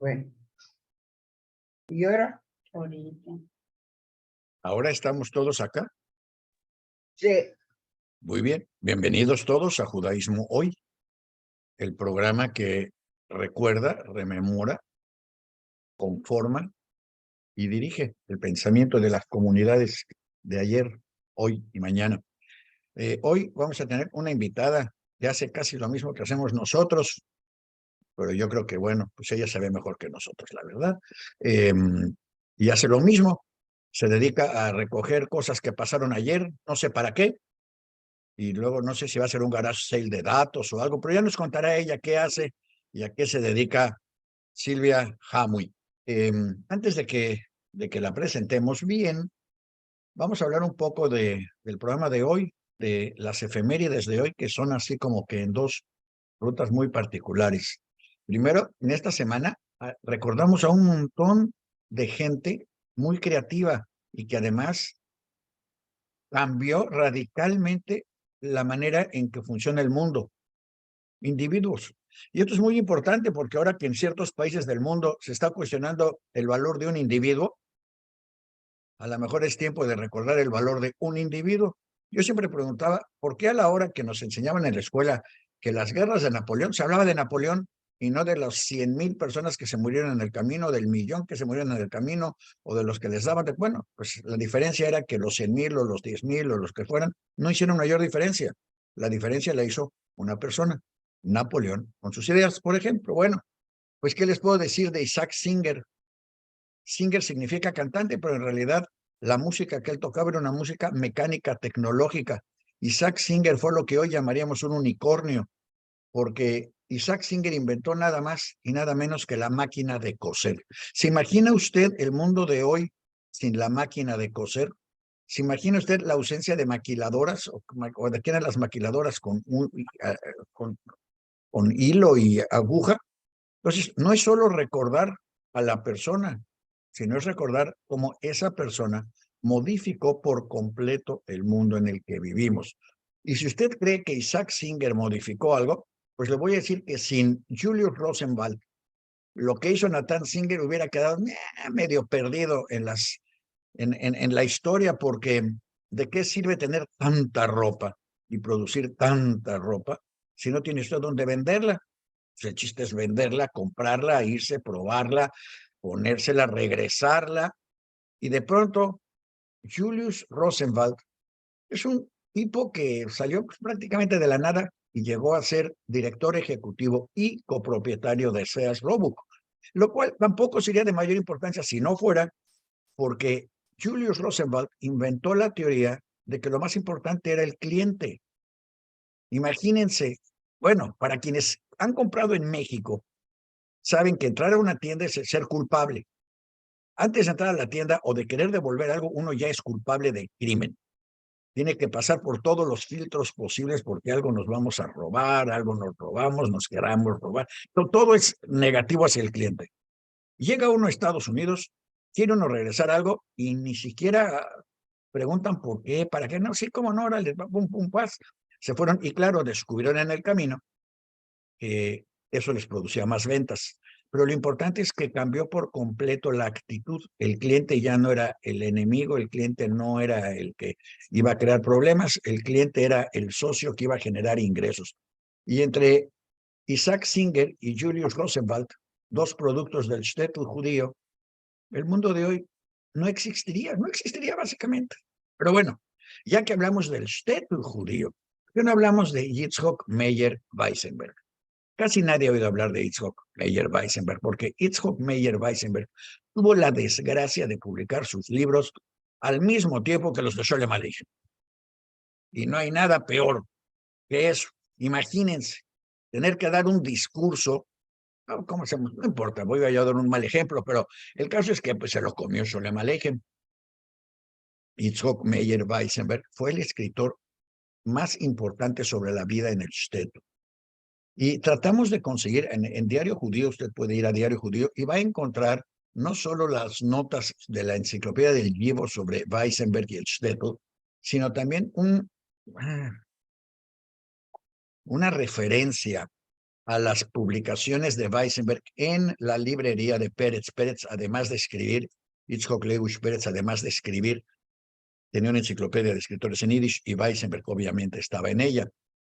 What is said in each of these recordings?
Bueno, ¿y ahora? Ahorita. Ahora estamos todos acá. Sí, Muy bien. Bienvenidos todos a Judaísmo Hoy, el programa que recuerda, rememora, conforma y dirige el pensamiento de las comunidades de ayer, hoy y mañana. Hoy vamos a tener una invitada que hace casi lo mismo que hacemos nosotros, pero yo creo que, bueno, pues ella se ve mejor que nosotros, la verdad. Y hace lo mismo. Se dedica a recoger cosas que pasaron ayer, no sé para qué, y luego no sé si va a ser un garage sale de datos o algo, pero ya nos contará ella qué hace y a qué se dedica Silvia Hamui. Antes de que la presentemos bien, vamos a hablar un poco del programa de hoy, de las efemérides de hoy, que son así como que en dos rutas muy particulares. Primero, en esta semana recordamos a un montón de gente muy creativa y que además cambió radicalmente la manera en que funciona el mundo, individuos. Y esto es muy importante porque ahora que en ciertos países del mundo se está cuestionando el valor de un individuo, a lo mejor es tiempo de recordar el valor de un individuo. Yo siempre preguntaba, ¿por qué a la hora que nos enseñaban en la escuela que las guerras de Napoleón, se hablaba de Napoleón y no de las 100,000 personas que se murieron en el camino, del millón que se murieron en el camino, o de los que les daban? Bueno, pues la diferencia era que los 100,000 o los 10,000 o los que fueran no hicieron mayor diferencia. La diferencia la hizo una persona, Napoleón, con sus ideas. Por ejemplo, bueno, pues ¿qué les puedo decir de Isaac Singer? Singer significa cantante, pero en realidad la música que él tocaba era una música mecánica, tecnológica. Isaac Singer fue lo que hoy llamaríamos un unicornio, porque Isaac Singer inventó nada más y nada menos que la máquina de coser. ¿Se imagina usted el mundo de hoy sin la máquina de coser? ¿Se imagina usted la ausencia de maquiladoras o de quién eran las maquiladoras con hilo y aguja? Entonces, no es solo recordar a la persona, sino es recordar cómo esa persona modificó por completo el mundo en el que vivimos. Y si usted cree que Isaac Singer modificó algo, pues le voy a decir que sin Julius Rosenwald, lo que hizo Nathan Singer hubiera quedado medio perdido en la historia, porque ¿de qué sirve tener tanta ropa y producir tanta ropa si no tiene usted dónde venderla? El chiste es venderla, comprarla, irse, probarla, ponérsela, regresarla. Y de pronto, Julius Rosenwald es un tipo que salió prácticamente de la nada y llegó a ser director ejecutivo y copropietario de Sears Roebuck, lo cual tampoco sería de mayor importancia si no fuera porque Julius Rosenwald inventó la teoría de que lo más importante era el cliente. Imagínense, bueno, para quienes han comprado en México, saben que entrar a una tienda es ser culpable. Antes de entrar a la tienda o de querer devolver algo, uno ya es culpable de crimen. Tiene que pasar por todos los filtros posibles porque algo nos vamos a robar, algo nos robamos, nos queramos robar. Todo es negativo hacia el cliente. Llega uno a Estados Unidos, quiere uno regresar algo y ni siquiera preguntan por qué, para qué. No, sí, cómo no, órale, pum, pum, paz. Se fueron y claro, descubrieron en el camino que eso les producía más ventas. Pero lo importante es que cambió por completo la actitud. El cliente ya no era el enemigo, el cliente no era el que iba a crear problemas, el cliente era el socio que iba a generar ingresos. Y entre Isaac Singer y Julius Rosenwald, dos productos del shtetl judío, el mundo de hoy no existiría básicamente. Pero bueno, ya que hablamos del shtetl judío, ¿por qué no hablamos de Yitzhak Meyer Weisenberg? Casi nadie ha oído hablar de Yitzhak Meyer Weisenberg, porque Yitzhak Meyer Weisenberg tuvo la desgracia de publicar sus libros al mismo tiempo que los de Sholem Aleichem. Y no hay nada peor que eso. Imagínense, tener que dar un discurso, ¿cómo se llama? No importa, voy a dar un mal ejemplo, pero el caso es que pues, se lo comió Sholem Aleichem. Yitzhak Meyer Weisenberg fue el escritor más importante sobre la vida en el shtetl. Y tratamos de conseguir, en Diario Judío, usted puede ir a Diario Judío y va a encontrar no solo las notas de la enciclopedia del Yivo sobre Weisenberg y el shtetl, sino también una referencia a las publicaciones de Weisenberg en la librería de Pérez. Pérez, además de escribir, Itzhak Leusch Pérez, además de escribir, tenía una enciclopedia de escritores en Yiddish y Weisenberg obviamente estaba en ella.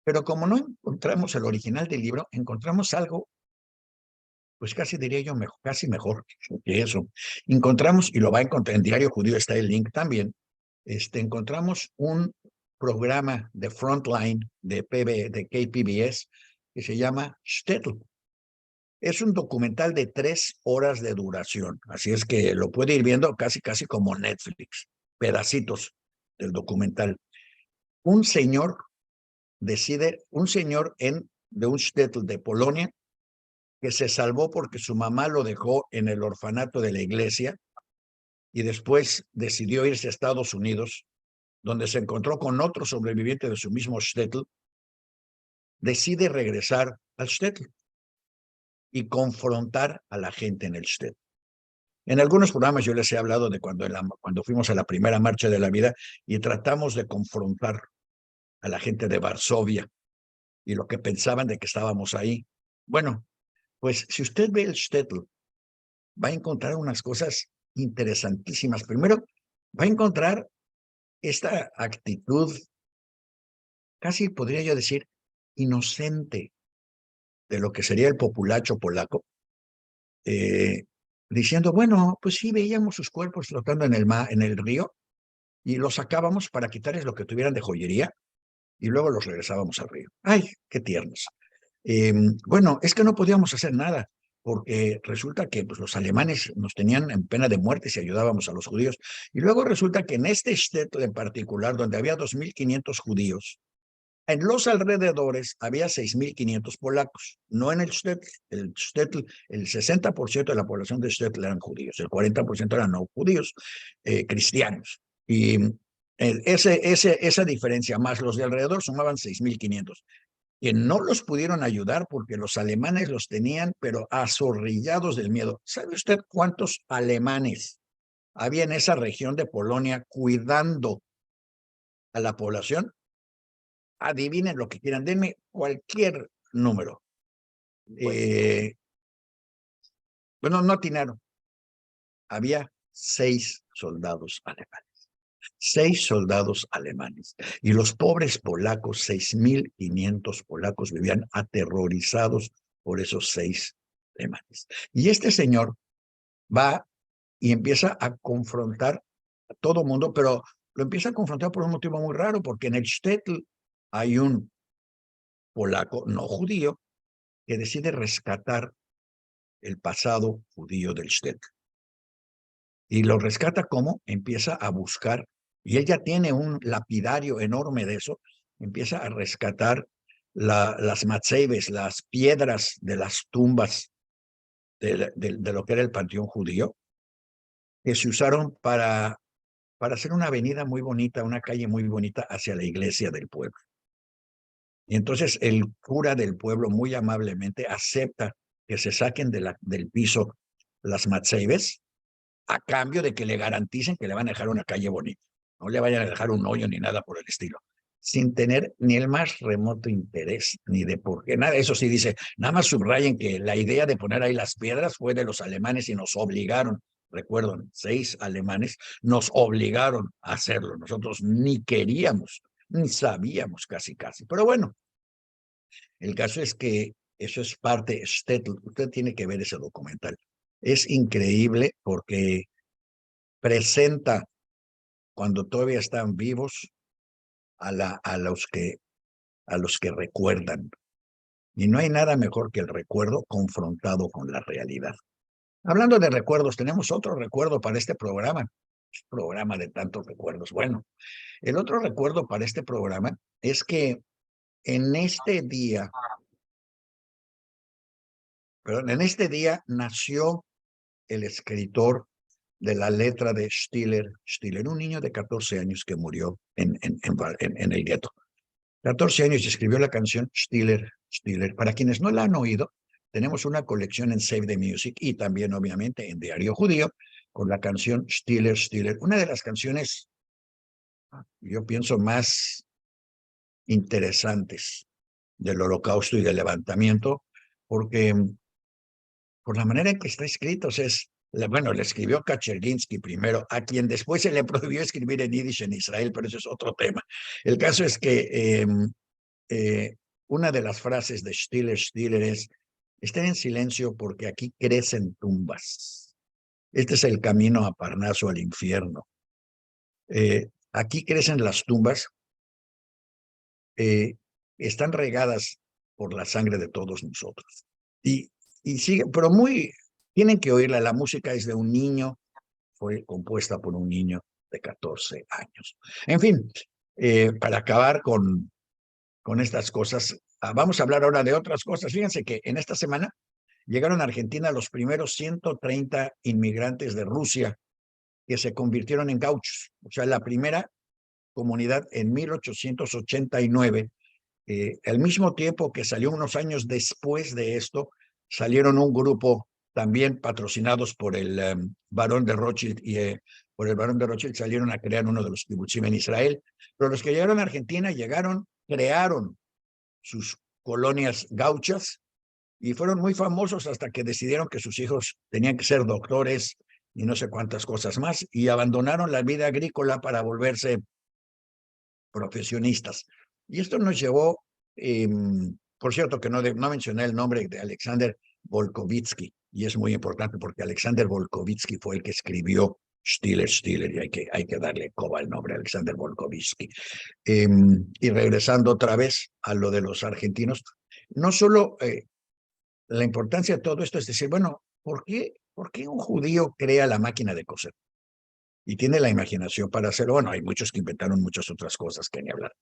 Pero como no encontramos el original del libro, encontramos algo, pues casi diría yo, casi mejor que eso. Encontramos, y lo va a encontrar en Diario Judío, está el link también, encontramos un programa de Frontline de KPBS que se llama Shtetl. Es un documental de 3 horas de duración, así es que lo puede ir viendo casi como Netflix, pedacitos del documental. Un señor de un shtetl de Polonia, que se salvó porque su mamá lo dejó en el orfanato de la iglesia y después decidió irse a Estados Unidos, donde se encontró con otro sobreviviente de su mismo shtetl, decide regresar al shtetl y confrontar a la gente en el shtetl. En algunos programas yo les he hablado de cuando fuimos a la primera marcha de la vida y tratamos de confrontar a la gente de Varsovia y lo que pensaban de que estábamos ahí. Bueno, pues si usted ve el shtetl, va a encontrar unas cosas interesantísimas. Primero, va a encontrar esta actitud, casi podría yo decir, inocente de lo que sería el populacho polaco, diciendo, bueno, pues sí, veíamos sus cuerpos flotando en el río y los sacábamos para quitarles lo que tuvieran de joyería y luego los regresábamos al río. ¡Ay, qué tiernos! Bueno, es que no podíamos hacer nada, porque resulta que pues, los alemanes nos tenían en pena de muerte si ayudábamos a los judíos. Y luego resulta que en este shtetl en particular, donde había 2.500 judíos, en los alrededores había 6.500 polacos, no en el shtetl. El shtetl, el 60% de la población del shtetl eran judíos, el 40% eran no judíos, cristianos. Y esa diferencia más los de alrededor sumaban 6.500, que no los pudieron ayudar porque los alemanes los tenían, pero azorrillados del miedo. ¿Sabe usted cuántos alemanes había en esa región de Polonia cuidando a la población? Adivinen lo que quieran, denme cualquier número. Bueno, no atinaron. Había 6 soldados alemanes. 6 soldados alemanes. Y los pobres polacos, 6.500 polacos, vivían aterrorizados por esos 6 alemanes. Y este señor va y empieza a confrontar a todo mundo, pero lo empieza a confrontar por un motivo muy raro, porque en el shtetl hay un polaco no judío que decide rescatar el pasado judío del shtetl. Y lo rescata como empieza a buscar, y él ya tiene un lapidario enorme de eso, empieza a rescatar las matzeibes, las piedras de las tumbas de lo que era el panteón judío, que se usaron para hacer una avenida muy bonita, una calle muy bonita hacia la iglesia del pueblo. Y entonces el cura del pueblo muy amablemente acepta que se saquen del piso las matzeibes, a cambio de que le garanticen que le van a dejar una calle bonita. No le vayan a dejar un hoyo ni nada por el estilo, sin tener ni el más remoto interés, ni de por qué, nada. Eso sí dice, nada más subrayen que la idea de poner ahí las piedras fue de los alemanes y nos obligaron, recuerden, 6 alemanes nos obligaron a hacerlo. Nosotros ni queríamos, ni sabíamos casi. Pero bueno, el caso es que eso es parte, usted tiene que ver ese documental. Es increíble porque presenta, cuando todavía están vivos, a los que recuerdan. Y no hay nada mejor que el recuerdo confrontado con la realidad. Hablando de recuerdos, tenemos otro recuerdo para este programa. Programa de tantos recuerdos. Bueno, el otro recuerdo para este programa es que en este día nació el escritor de la letra de Stiller, un niño de 14 años que murió en el gueto. 14 años y escribió la canción Stiller. Para quienes no la han oído, tenemos una colección en Save the Music y también, obviamente, en Diario Judío, con la canción Stiller. Una de las canciones, yo pienso, más interesantes del Holocausto y del levantamiento, porque por la manera en que está escrito, o sea, bueno, le escribió Kacherginsky primero, a quien después se le prohibió escribir en Yiddish en Israel, pero eso es otro tema. El caso es que una de las frases de Stiller es: estén en silencio porque aquí crecen tumbas. Este es el camino a Parnaso, al infierno. Aquí crecen las tumbas, están regadas por la sangre de todos nosotros. Y sigue, pero tienen que oírla. La música es de un niño, fue compuesta por un niño de 14 años. En fin, para acabar con estas cosas, vamos a hablar ahora de otras cosas. Fíjense que en esta semana llegaron a Argentina los primeros 130 inmigrantes de Rusia que se convirtieron en gauchos. O sea, la primera comunidad en 1889, al mismo tiempo que salió unos años después de esto, salieron un grupo también patrocinados por el barón de Rothschild y por el barón de Rothschild salieron a crear uno de los kibutzim en Israel. Pero los que llegaron a Argentina crearon sus colonias gauchas y fueron muy famosos hasta que decidieron que sus hijos tenían que ser doctores y no sé cuántas cosas más, y abandonaron la vida agrícola para volverse profesionistas. Y esto nos llevó, por cierto, que no mencioné el nombre de Alexander Volkovitsky, y es muy importante porque Alexander Volkovitsky fue el que escribió Stiller, y hay que darle coba al nombre, Alexander Volkovitsky. Y regresando otra vez a lo de los argentinos, no solo la importancia de todo esto es decir, bueno, ¿por qué un judío crea la máquina de coser? Y tiene la imaginación para hacerlo. Bueno, hay muchos que inventaron muchas otras cosas que ni hablar.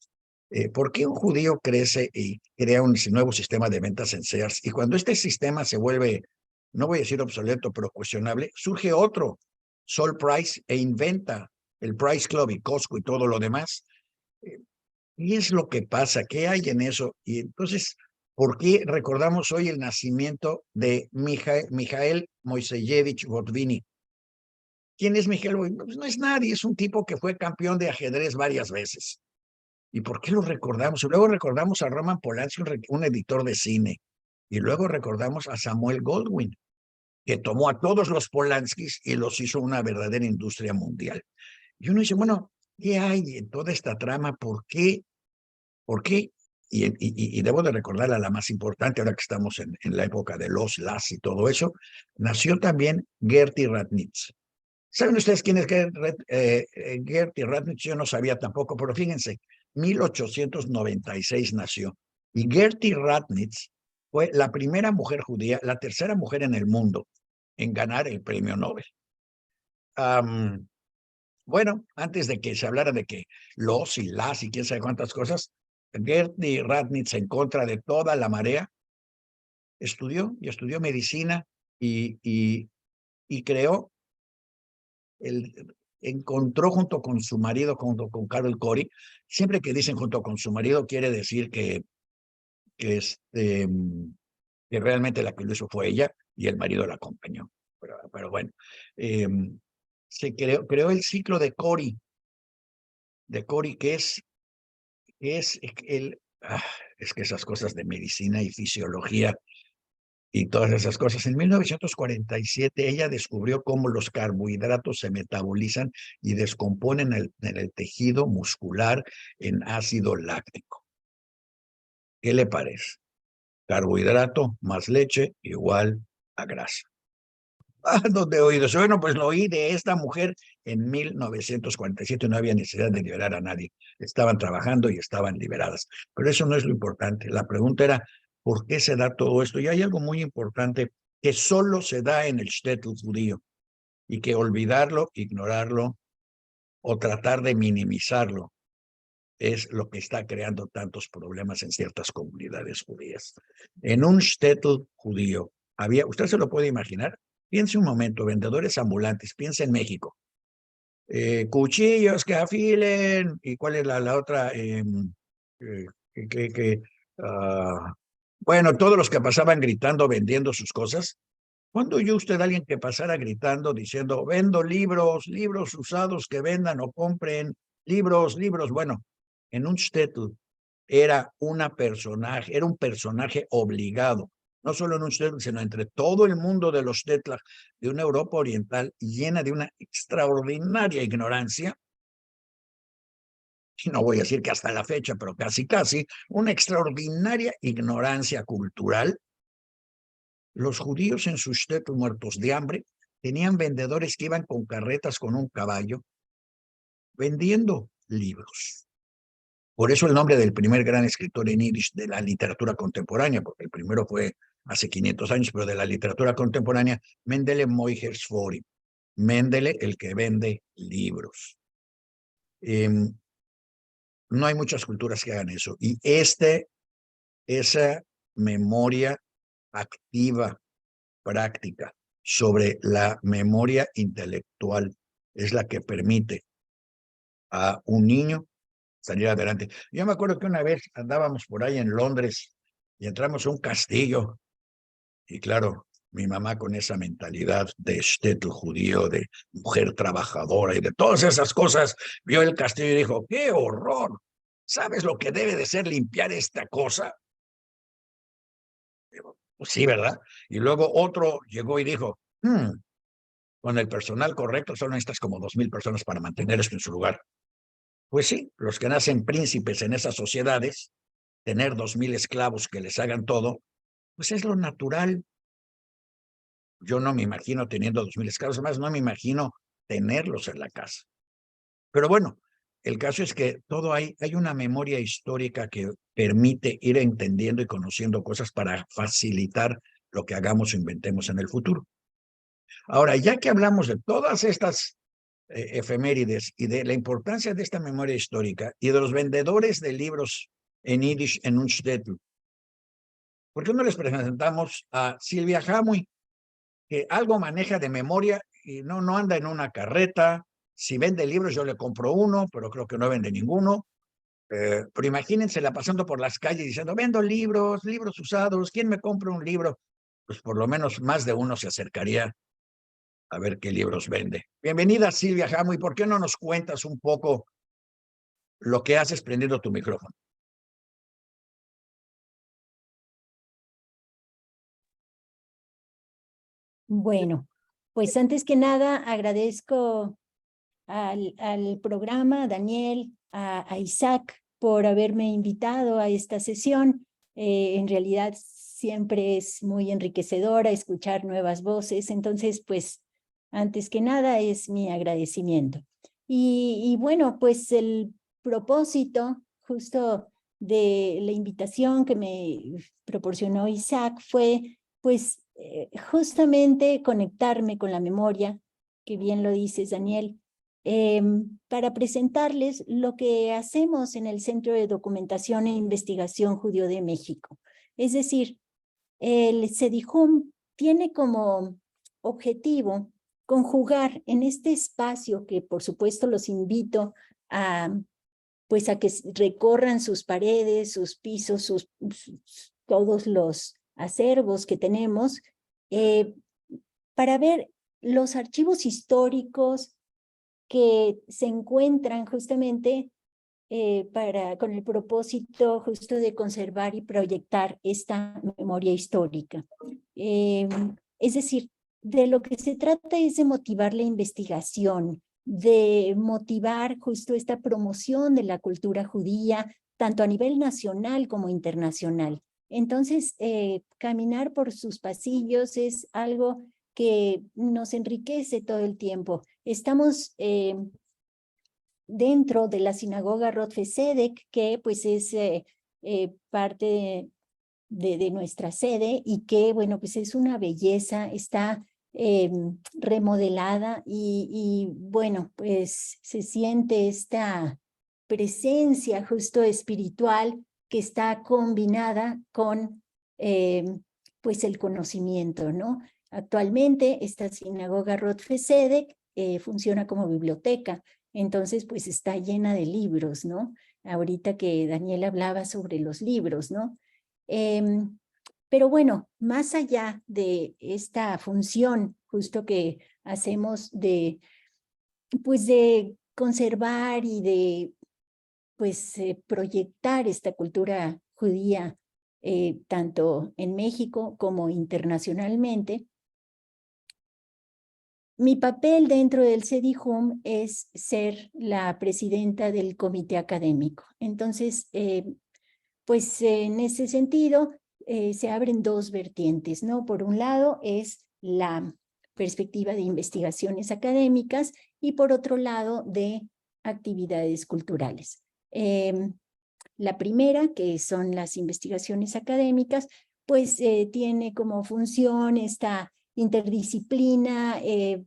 ¿Por qué un judío crece y crea un nuevo sistema de ventas en Sears? Y cuando este sistema se vuelve, no voy a decir obsoleto, pero cuestionable, surge otro, Sol Price, e inventa el Price Club y Costco y todo lo demás. ¿Qué es lo que pasa? ¿Qué hay en eso? Y entonces, ¿por qué recordamos hoy el nacimiento de Mikhail Moiseyevich Botvini? ¿Quién es Mikhail Botvini? Pues no es nadie, es un tipo que fue campeón de ajedrez varias veces. ¿Y por qué lo recordamos? Y luego recordamos a Roman Polanski, un editor de cine. Y luego recordamos a Samuel Goldwyn, que tomó a todos los Polanskis y los hizo una verdadera industria mundial. Y uno dice, bueno, ¿qué hay en toda esta trama? ¿Por qué? ¿Por qué? Y debo de recordarla, la más importante, ahora que estamos en la época de las y todo eso, nació también Gerty Ratnitz. ¿Saben ustedes quién es Gerty Ratnitz? Yo no sabía tampoco, pero fíjense, 1896 nació. Y Gerty Ratnitz fue la primera mujer judía, la tercera mujer en el mundo en ganar el premio Nobel. Bueno, antes de que se hablara de que los y las y quién sabe cuántas cosas, Gerty Ratnitz, en contra de toda la marea, estudió medicina y creó, encontró junto con su marido, junto con Carol Corey. Siempre que dicen junto con su marido quiere decir que realmente la que lo hizo fue ella y el marido la acompañó. Pero bueno, se creó el ciclo de Corey, que es es que esas cosas de medicina y fisiología y todas esas cosas. En 1947 ella descubrió cómo los carbohidratos se metabolizan y descomponen en el tejido muscular en ácido láctico. ¿Qué le parece? Carbohidrato más leche igual a grasa. ¿Dónde he oído eso? Bueno, pues lo oí de esta mujer en 1947. No había necesidad de liberar a nadie. Estaban trabajando y estaban liberadas. Pero eso no es lo importante. La pregunta era, ¿por qué se da todo esto? Y hay algo muy importante que solo se da en el shtetl judío y que olvidarlo, ignorarlo o tratar de minimizarlo es lo que está creando tantos problemas en ciertas comunidades judías. En un shtetl judío usted se lo puede imaginar. Piense un momento, vendedores ambulantes, piense en México. Cuchillos que afilen, ¿y cuál es la otra? Bueno, todos los que pasaban gritando, vendiendo sus cosas. ¿Cuándo oyó usted a alguien que pasara gritando, diciendo, vendo libros usados que vendan o compren, libros? Bueno, en un shtetl era un personaje obligado no solo en un shtetl, sino entre todo el mundo de los shtetl de una Europa oriental llena de una extraordinaria ignorancia, y no voy a decir que hasta la fecha, pero casi, una extraordinaria ignorancia cultural. Los judíos en sus shtetl muertos de hambre tenían vendedores que iban con carretas con un caballo vendiendo libros. Por eso el nombre del primer gran escritor en yiddish de la literatura contemporánea, porque el primero fue hace 500 años, pero de la literatura contemporánea, Mendele Moiher Sforim. Mendele, el que vende libros. No hay muchas culturas que hagan eso. Y esa memoria activa, práctica, sobre la memoria intelectual es la que permite a un niño salir adelante. Yo me acuerdo que una vez andábamos por ahí en Londres y entramos a un castillo y claro, mi mamá con esa mentalidad de shtetl judío, de mujer trabajadora y de todas esas cosas, vio el castillo y dijo, ¡qué horror! ¿Sabes lo que debe de ser limpiar esta cosa? Digo, pues sí, ¿verdad? Y luego otro llegó y dijo, con el personal correcto solo necesitas como 2,000 personas para mantener esto en su lugar. Pues sí, los que nacen príncipes en esas sociedades, tener 2,000 esclavos que les hagan todo, pues es lo natural. Yo no me imagino teniendo 2,000 esclavos, además no me imagino tenerlos en la casa. Pero bueno, el caso es que hay una memoria histórica que permite ir entendiendo y conociendo cosas para facilitar lo que hagamos o inventemos en el futuro. Ahora, ya que hablamos de todas estas efemérides y de la importancia de esta memoria histórica y de los vendedores de libros en yiddish en un shtetl, ¿por qué no les presentamos a Silvia Hamuy, que algo maneja de memoria y no anda en una carreta? Si vende libros, yo le compro uno, pero creo que no vende ninguno. Pero imagínensela pasando por las calles diciendo, vendo libros usados, ¿quién me compra un libro? Pues por lo menos más de uno se acercaría a ver qué libros vende. Bienvenida, Silvia Hamuy. ¿Por qué no nos cuentas un poco lo que haces prendiendo tu micrófono? Bueno, pues antes que nada agradezco al programa, a Daniel, a Isaac, por haberme invitado a esta sesión. En realidad siempre es muy enriquecedora escuchar nuevas voces, entonces pues antes que nada es mi agradecimiento. Y bueno, pues el propósito justo de la invitación que me proporcionó Isaac fue pues justamente conectarme con la memoria, que bien lo dices, Daniel, para presentarles lo que hacemos en el Centro de Documentación e Investigación Judío de México. Es decir, el CEDIJUM tiene como objetivo conjugar en este espacio que por supuesto los invito a, pues a que recorran sus paredes, sus pisos, todos los acervos que tenemos, para ver los archivos históricos que se encuentran justamente con el propósito justo de conservar y proyectar esta memoria histórica. Es decir, de lo que se trata es de motivar la investigación, de motivar justo esta promoción de la cultura judía, tanto a nivel nacional como internacional. Entonces, caminar por sus pasillos es algo que nos enriquece todo el tiempo. Estamos dentro de la sinagoga Rodfe Sedek, que pues es parte de nuestra sede y que, bueno, pues es una belleza, está remodelada y bueno, pues se siente esta presencia justo espiritual que está combinada con pues el conocimiento, ¿no? Actualmente esta sinagoga Rodfe Sedek funciona como biblioteca, entonces pues está llena de libros, ¿no? Ahorita que Daniel hablaba sobre los libros, ¿no? Pero bueno, más allá de esta función justo que hacemos pues de conservar y de pues proyectar esta cultura judía tanto en México como internacionalmente. Mi papel dentro del CEDIJUM es ser la presidenta del comité académico. Entonces, pues en ese sentido, se abren dos vertientes, ¿no? Por un lado es la perspectiva de investigaciones académicas y por otro lado de actividades culturales. La primera, que son las investigaciones académicas, pues tiene como función esta interdisciplina,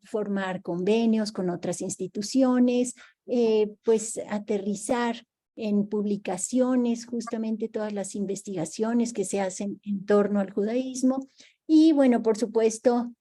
formar convenios con otras instituciones, pues aterrizar en publicaciones justamente todas las investigaciones que se hacen en torno al judaísmo y bueno, por supuesto,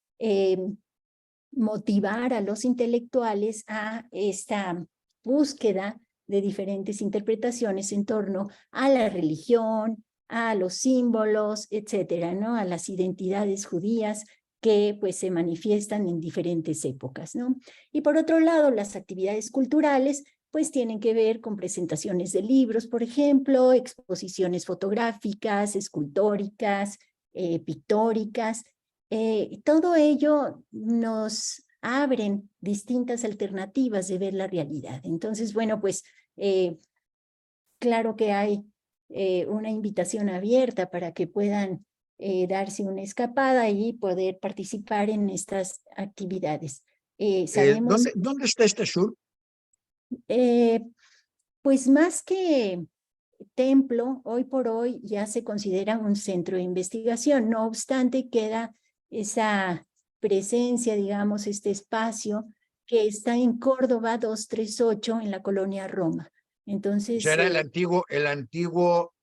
motivar a los intelectuales a esta búsqueda de diferentes interpretaciones en torno a la religión, a los símbolos, etcétera, ¿no? A las identidades judías que pues se manifiestan en diferentes épocas, ¿no? Y por otro lado, las actividades culturales pues tienen que ver con presentaciones de libros, por ejemplo, exposiciones fotográficas, escultóricas, pictóricas. Todo ello nos abren distintas alternativas de ver la realidad. Entonces, bueno, pues claro que hay una invitación abierta para que puedan darse una escapada y poder participar en estas actividades. Sabemos, ¿Dónde está este sur? pues más que templo, hoy por hoy ya se considera un centro de investigación. No obstante, queda esa presencia, digamos, este espacio que está en Córdoba 238 en la colonia Roma. Entonces, Era el antiguo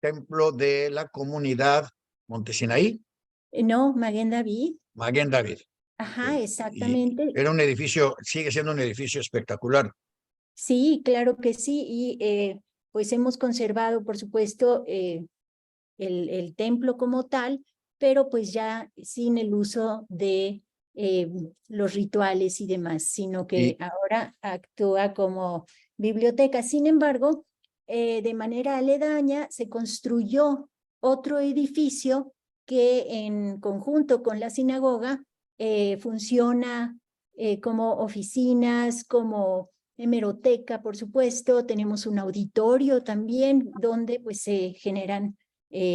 templo de la comunidad Montesinaí, no, Maguen David, Maguen David. ajá, Y exactamente. era un edificio, sigue siendo un edificio espectacular. Sí, claro que sí, y pues hemos conservado, por supuesto, el templo como tal, pero pues ya sin el uso de los rituales y demás, sino que Y, ahora actúa como biblioteca. Sin embargo, de manera aledaña se construyó otro edificio que en conjunto con la sinagoga funciona como oficinas, como hemeroteca, por supuesto. Tenemos un auditorio también donde pues se generan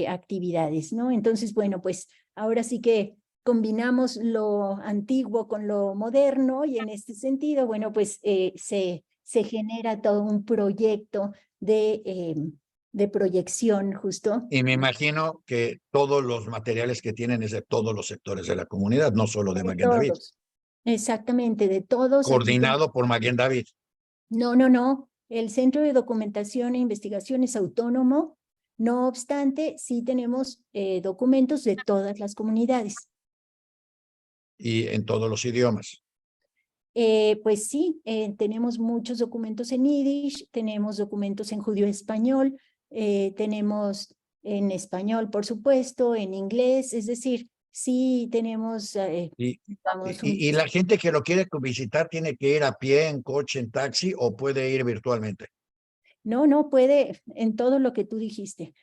actividades, ¿no? Entonces, bueno, pues ahora sí que combinamos lo antiguo con lo moderno y en este sentido, bueno, pues se genera todo un proyecto de proyección justo. y me imagino que todos los materiales que tienen es de todos los sectores de la comunidad, no solo de De Maguen David. todos, exactamente, de todos. Aquí Coordinado por Maguen David. no. El Centro de Documentación e Investigación es autónomo. No obstante, sí tenemos documentos de todas las comunidades. Y en todos los idiomas. Pues sí, tenemos muchos documentos en yiddish, tenemos documentos en judío español, tenemos en español, por supuesto, en inglés, es decir, sí tenemos, digamos, Y la gente que lo quiere visitar tiene que ir a pie, en coche, en taxi o puede ir virtualmente. No, puede en todo lo que tú dijiste.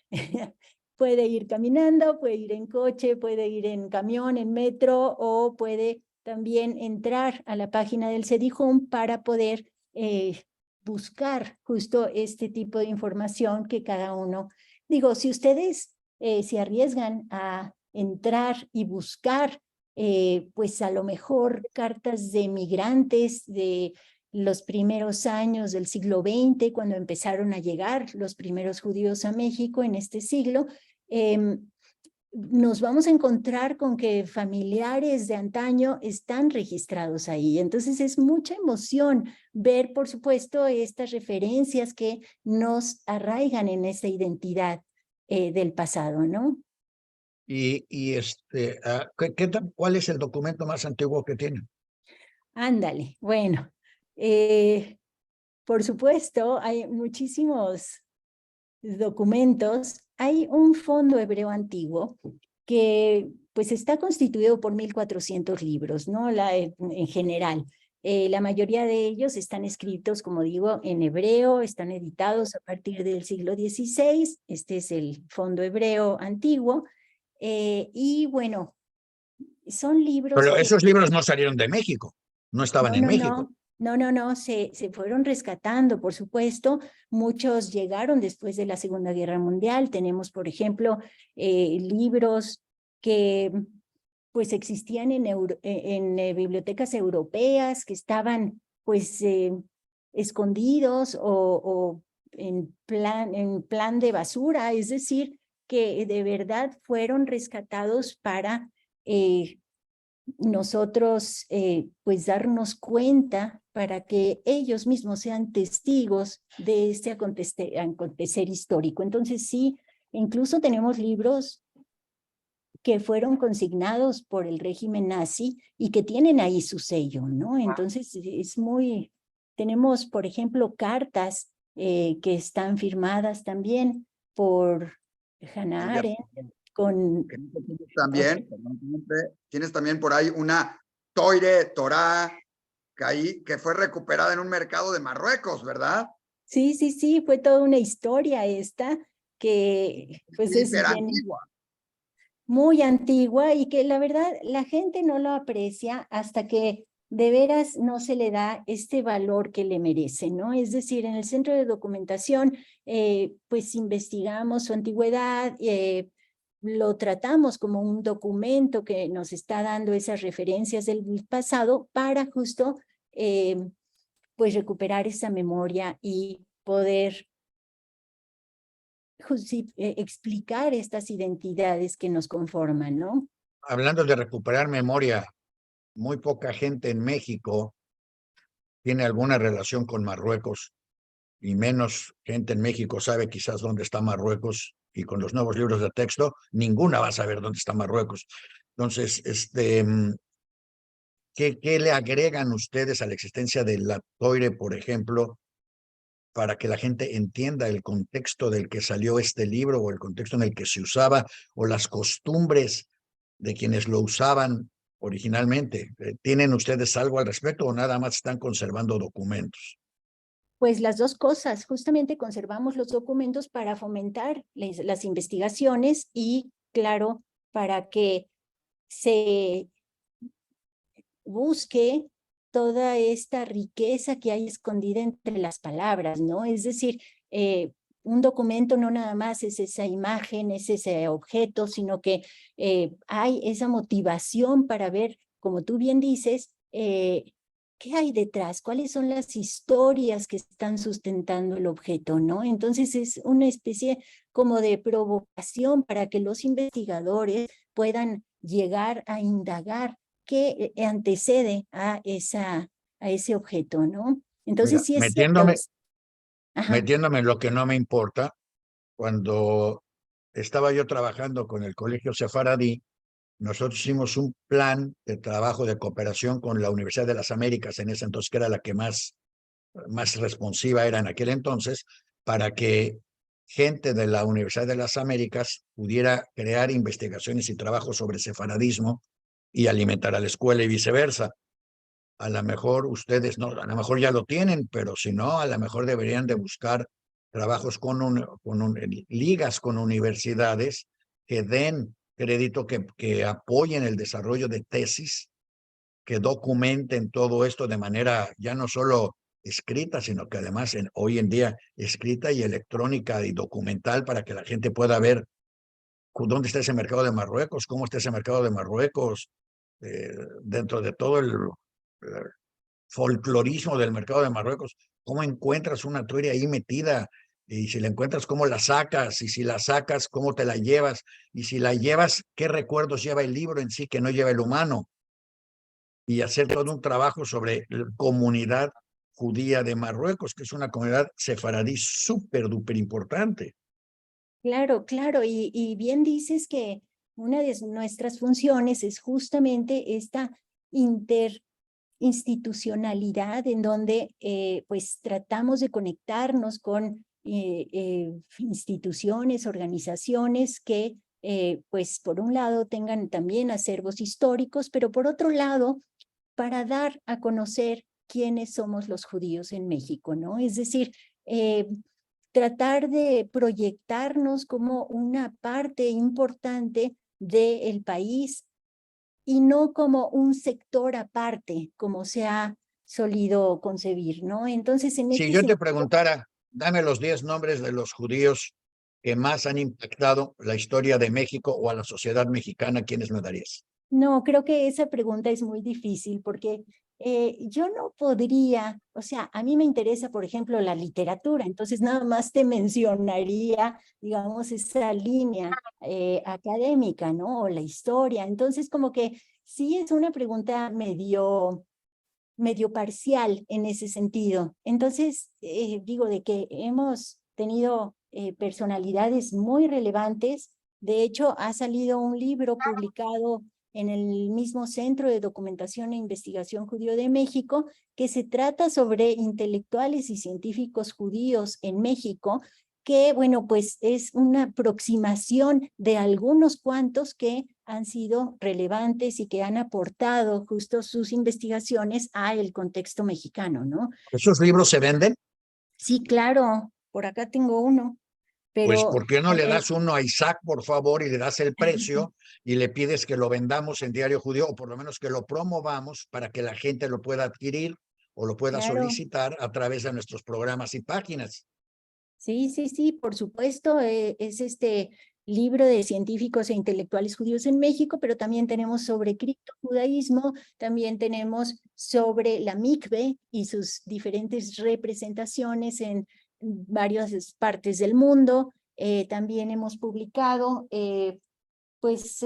Puede ir caminando, puede ir en coche, puede ir en camión, en metro, o puede también entrar a la página del CEDIJUM para poder buscar justo este tipo de información que cada uno, digo, si ustedes se arriesgan a entrar y buscar, pues a lo mejor cartas de migrantes, de los primeros años del siglo XX, cuando empezaron a llegar los primeros judíos a México en este siglo, nos vamos a encontrar con que familiares de antaño están registrados ahí. Entonces es mucha emoción ver, por supuesto, estas referencias que nos arraigan en esta identidad del pasado, ¿no? ¿Cuál es el documento más antiguo que tienen? Ándale, bueno, por supuesto, hay muchísimos documentos. Hay un fondo hebreo antiguo que pues está constituido por 1400 libros, ¿no? En general. La mayoría de ellos están escritos, como digo, en hebreo, están editados a partir del siglo XVI. Este es el fondo hebreo antiguo. Y bueno, son libros Pero que... esos libros no salieron de México, no estaban en México. No, se fueron rescatando, por supuesto. Muchos llegaron después de la Segunda Guerra Mundial. Tenemos, por ejemplo, libros que pues existían en bibliotecas europeas, que estaban pues escondidos o en plan de basura, es decir, que de verdad fueron rescatados para nosotros pues darnos cuenta, para que ellos mismos sean testigos de este acontecer histórico. Entonces sí, incluso tenemos libros que fueron consignados por el régimen nazi y que tienen ahí su sello, ¿no? Entonces es muy... Tenemos, por ejemplo, cartas que están firmadas también por Hannah Silvia, Arendt con... también, tienes también por ahí una Toire Torah que fue recuperada en un mercado de Marruecos, ¿verdad? Sí, fue toda una historia esta, que pues es Hiper bien... antigua. muy antigua y que la verdad la gente no lo aprecia hasta que de veras no se le da este valor que le merece, ¿no? Es decir, en el centro de documentación, pues investigamos su antigüedad, lo tratamos como un documento que nos está dando esas referencias del pasado para justo, pues recuperar esa memoria y poder explicar estas identidades que nos conforman, ¿no? Hablando de recuperar memoria, muy poca gente en México tiene alguna relación con Marruecos y menos gente en México sabe quizás dónde está Marruecos, y con los nuevos libros de texto ninguna va a saber dónde está Marruecos. Entonces, ¿qué le agregan ustedes a la existencia de la Toire, por ejemplo, para que la gente entienda el contexto del que salió este libro, o el contexto en el que se usaba, o las costumbres de quienes lo usaban originalmente? ¿Tienen ustedes algo al respecto o nada más están conservando documentos? Pues las dos cosas, justamente conservamos los documentos para fomentar las investigaciones y, claro, para que se busque toda esta riqueza que hay escondida entre las palabras, ¿no? Es decir, un documento no nada más es esa imagen, es ese objeto, sino que hay esa motivación para ver, como tú bien dices, ¿qué hay detrás? ¿Cuáles son las historias que están sustentando el objeto, no? Entonces es una especie como de provocación para que los investigadores puedan llegar a indagar qué antecede a ese objeto, ¿no? Entonces Mira, sí es cierto. Ajá. metiéndome en lo que no me importa, cuando estaba yo trabajando con el Colegio Sefaradí, nosotros hicimos un plan de trabajo de cooperación con la Universidad de las Américas en ese entonces, que era la que más responsiva era en aquel entonces, para que gente de la Universidad de las Américas pudiera crear investigaciones y trabajos sobre sefaradismo y alimentar a la escuela y viceversa. A lo mejor ustedes no, a lo mejor ya lo tienen, pero si no, a lo mejor deberían de buscar trabajos ligas con universidades que den crédito, que apoyen el desarrollo de tesis, que documenten todo esto de manera ya no solo escrita, sino que además hoy en día escrita y electrónica y documental, para que la gente pueda ver dónde está ese mercado de Marruecos, cómo está ese mercado de Marruecos, dentro de todo el folclorismo del mercado de Marruecos. ¿Cómo encuentras una tueria ahí metida? Y si la encuentras, ¿cómo la sacas? Y si la sacas, ¿cómo te la llevas? Y si la llevas, ¿qué recuerdos lleva el libro en sí que no lleva el humano? Y hacer todo un trabajo sobre la comunidad judía de Marruecos, que es una comunidad sefaradí súper, duper importante. Claro, claro, y bien dices que una de nuestras funciones es justamente esta interinstitucionalidad en donde pues tratamos de conectarnos con instituciones, organizaciones que pues por un lado tengan también acervos históricos, pero por otro lado para dar a conocer quiénes somos los judíos en México, ¿no? Es decir, tratar de proyectarnos como una parte importante del país y no como un sector aparte, como se ha solido concebir, ¿no? Entonces, en Si este yo te sentido, preguntara, dame los 10 nombres de los judíos que más han impactado la historia de México o a la sociedad mexicana, ¿quiénes me darías? no, creo que esa pregunta es muy difícil porque yo no podría, o sea, a mí me interesa, por ejemplo, la literatura, entonces nada más te mencionaría, digamos, esa línea académica, ¿no? O la historia. Entonces, como que sí es una pregunta medio parcial en ese sentido. Entonces, digo, de que hemos tenido personalidades muy relevantes. De hecho, ha salido un libro publicado en el mismo Centro de Documentación e Investigación Judío de México, que se trata sobre intelectuales y científicos judíos en México, que, bueno, pues es una aproximación de algunos cuantos que han sido relevantes y que han aportado justo sus investigaciones a el contexto mexicano, ¿no? ¿Esos libros se venden? Sí, claro, por acá tengo uno, Pues, pero ¿por qué no le das uno a Isaac, por favor, y le das el precio y le pides que lo vendamos en Diario Judío, o por lo menos que lo promovamos para que la gente lo pueda adquirir o lo pueda claro, solicitar a través de nuestros programas y páginas? sí, sí, sí, por supuesto, es este libro de científicos e intelectuales judíos en México, pero también tenemos sobre criptojudaísmo, también tenemos sobre la mikve y sus diferentes representaciones en varias partes del mundo. También hemos publicado, pues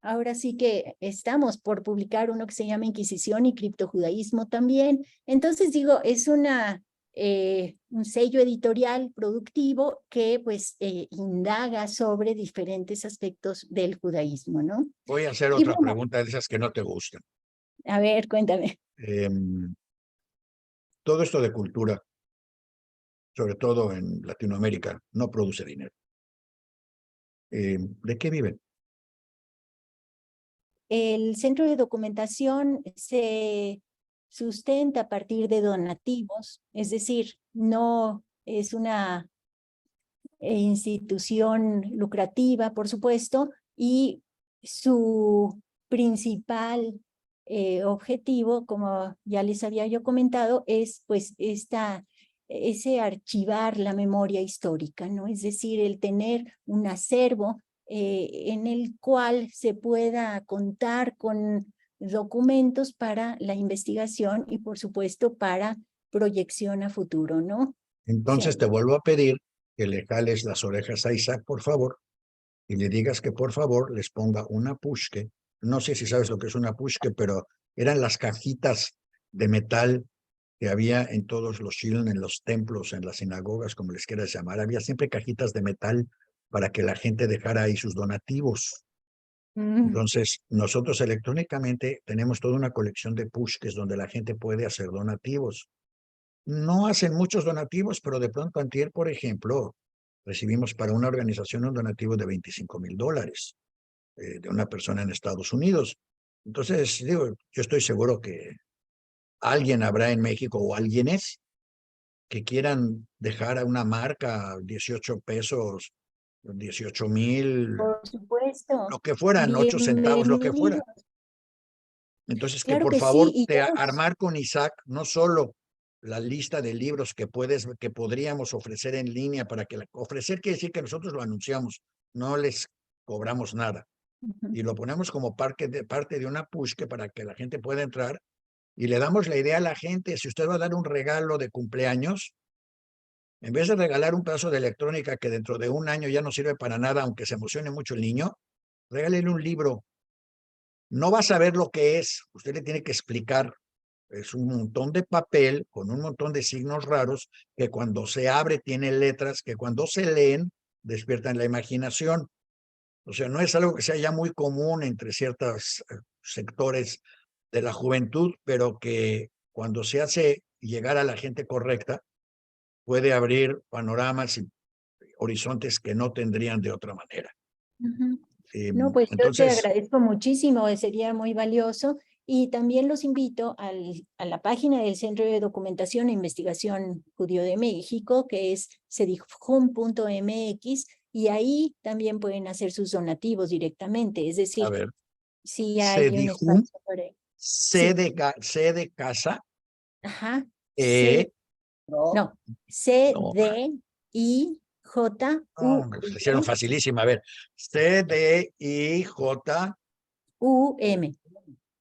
ahora sí que estamos por publicar uno que se llama Inquisición y criptojudaísmo también. Entonces digo, es un sello editorial productivo que pues indaga sobre diferentes aspectos del judaísmo, ¿no? Voy a hacer Y otra bueno, pregunta de esas que no te gustan. a ver, cuéntame. Todo esto de cultura, sobre todo en Latinoamérica, no produce dinero. ¿De qué viven? El centro de documentación se sustenta a partir de donativos, es decir, no es una institución lucrativa, por supuesto, y su principal objetivo, como ya les había yo comentado, es pues ese archivar la memoria histórica, ¿no? Es decir, el tener un acervo en el cual se pueda contar con documentos para la investigación y, por supuesto, para proyección a futuro, ¿no? Entonces te vuelvo a pedir que le jales las orejas a Isaac, por favor, y le digas que por favor les ponga una pushke. No sé si sabes lo que es una pushke, pero eran las cajitas de metal que había en todos los shilin, en los templos, en las sinagogas, como les quieras llamar. Había siempre cajitas de metal para que la gente dejara ahí sus donativos. Entonces, nosotros electrónicamente tenemos toda una colección de pushkes donde la gente puede hacer donativos. No hacen muchos donativos, pero de pronto antier, por ejemplo, recibimos para una organización un donativo de $25,000 de una persona en Estados Unidos. Entonces, digo, yo estoy seguro que alguien habrá en México o alguienes que quieran dejar a una marca 18 pesos, 18,000, Por supuesto, lo que fueran, 8 centavos, lo que fuera. bienvenido. Entonces, que Claro por que favor sí, y te vamos, armar con Isaac no solo la lista de libros que podríamos ofrecer en línea para que ofrecer quiere decir que nosotros lo anunciamos, no les cobramos nada y lo ponemos como parte de una push que para que la gente pueda entrar y le damos la idea a la gente, si usted va a dar un regalo de cumpleaños, en vez de regalar un pedazo de electrónica que dentro de un año ya no sirve para nada, aunque se emocione mucho el niño, regálele un libro. No va a saber lo que es, usted le tiene que explicar. Es un montón de papel con un montón de signos raros que cuando se abre tiene letras que cuando se leen despiertan la imaginación. O sea, no es algo que sea ya muy común entre ciertos sectores de la juventud, pero que cuando se hace llegar a la gente correcta, puede abrir panoramas y horizontes que no tendrían de otra manera. no, pues yo te Entonces, agradezco muchísimo, sería muy valioso. Y también los invito a la página del Centro de Documentación e Investigación Judío de México, que es cedijum.mx, y ahí también pueden hacer sus donativos directamente. Es A decir, ver, si hay un Sedijum, espacio por ahí. C de, C de casa, Ajá. E, No, No, no, hombre, pues, la hicieron CDIJUM. facilísima. A ver, CDIJUM.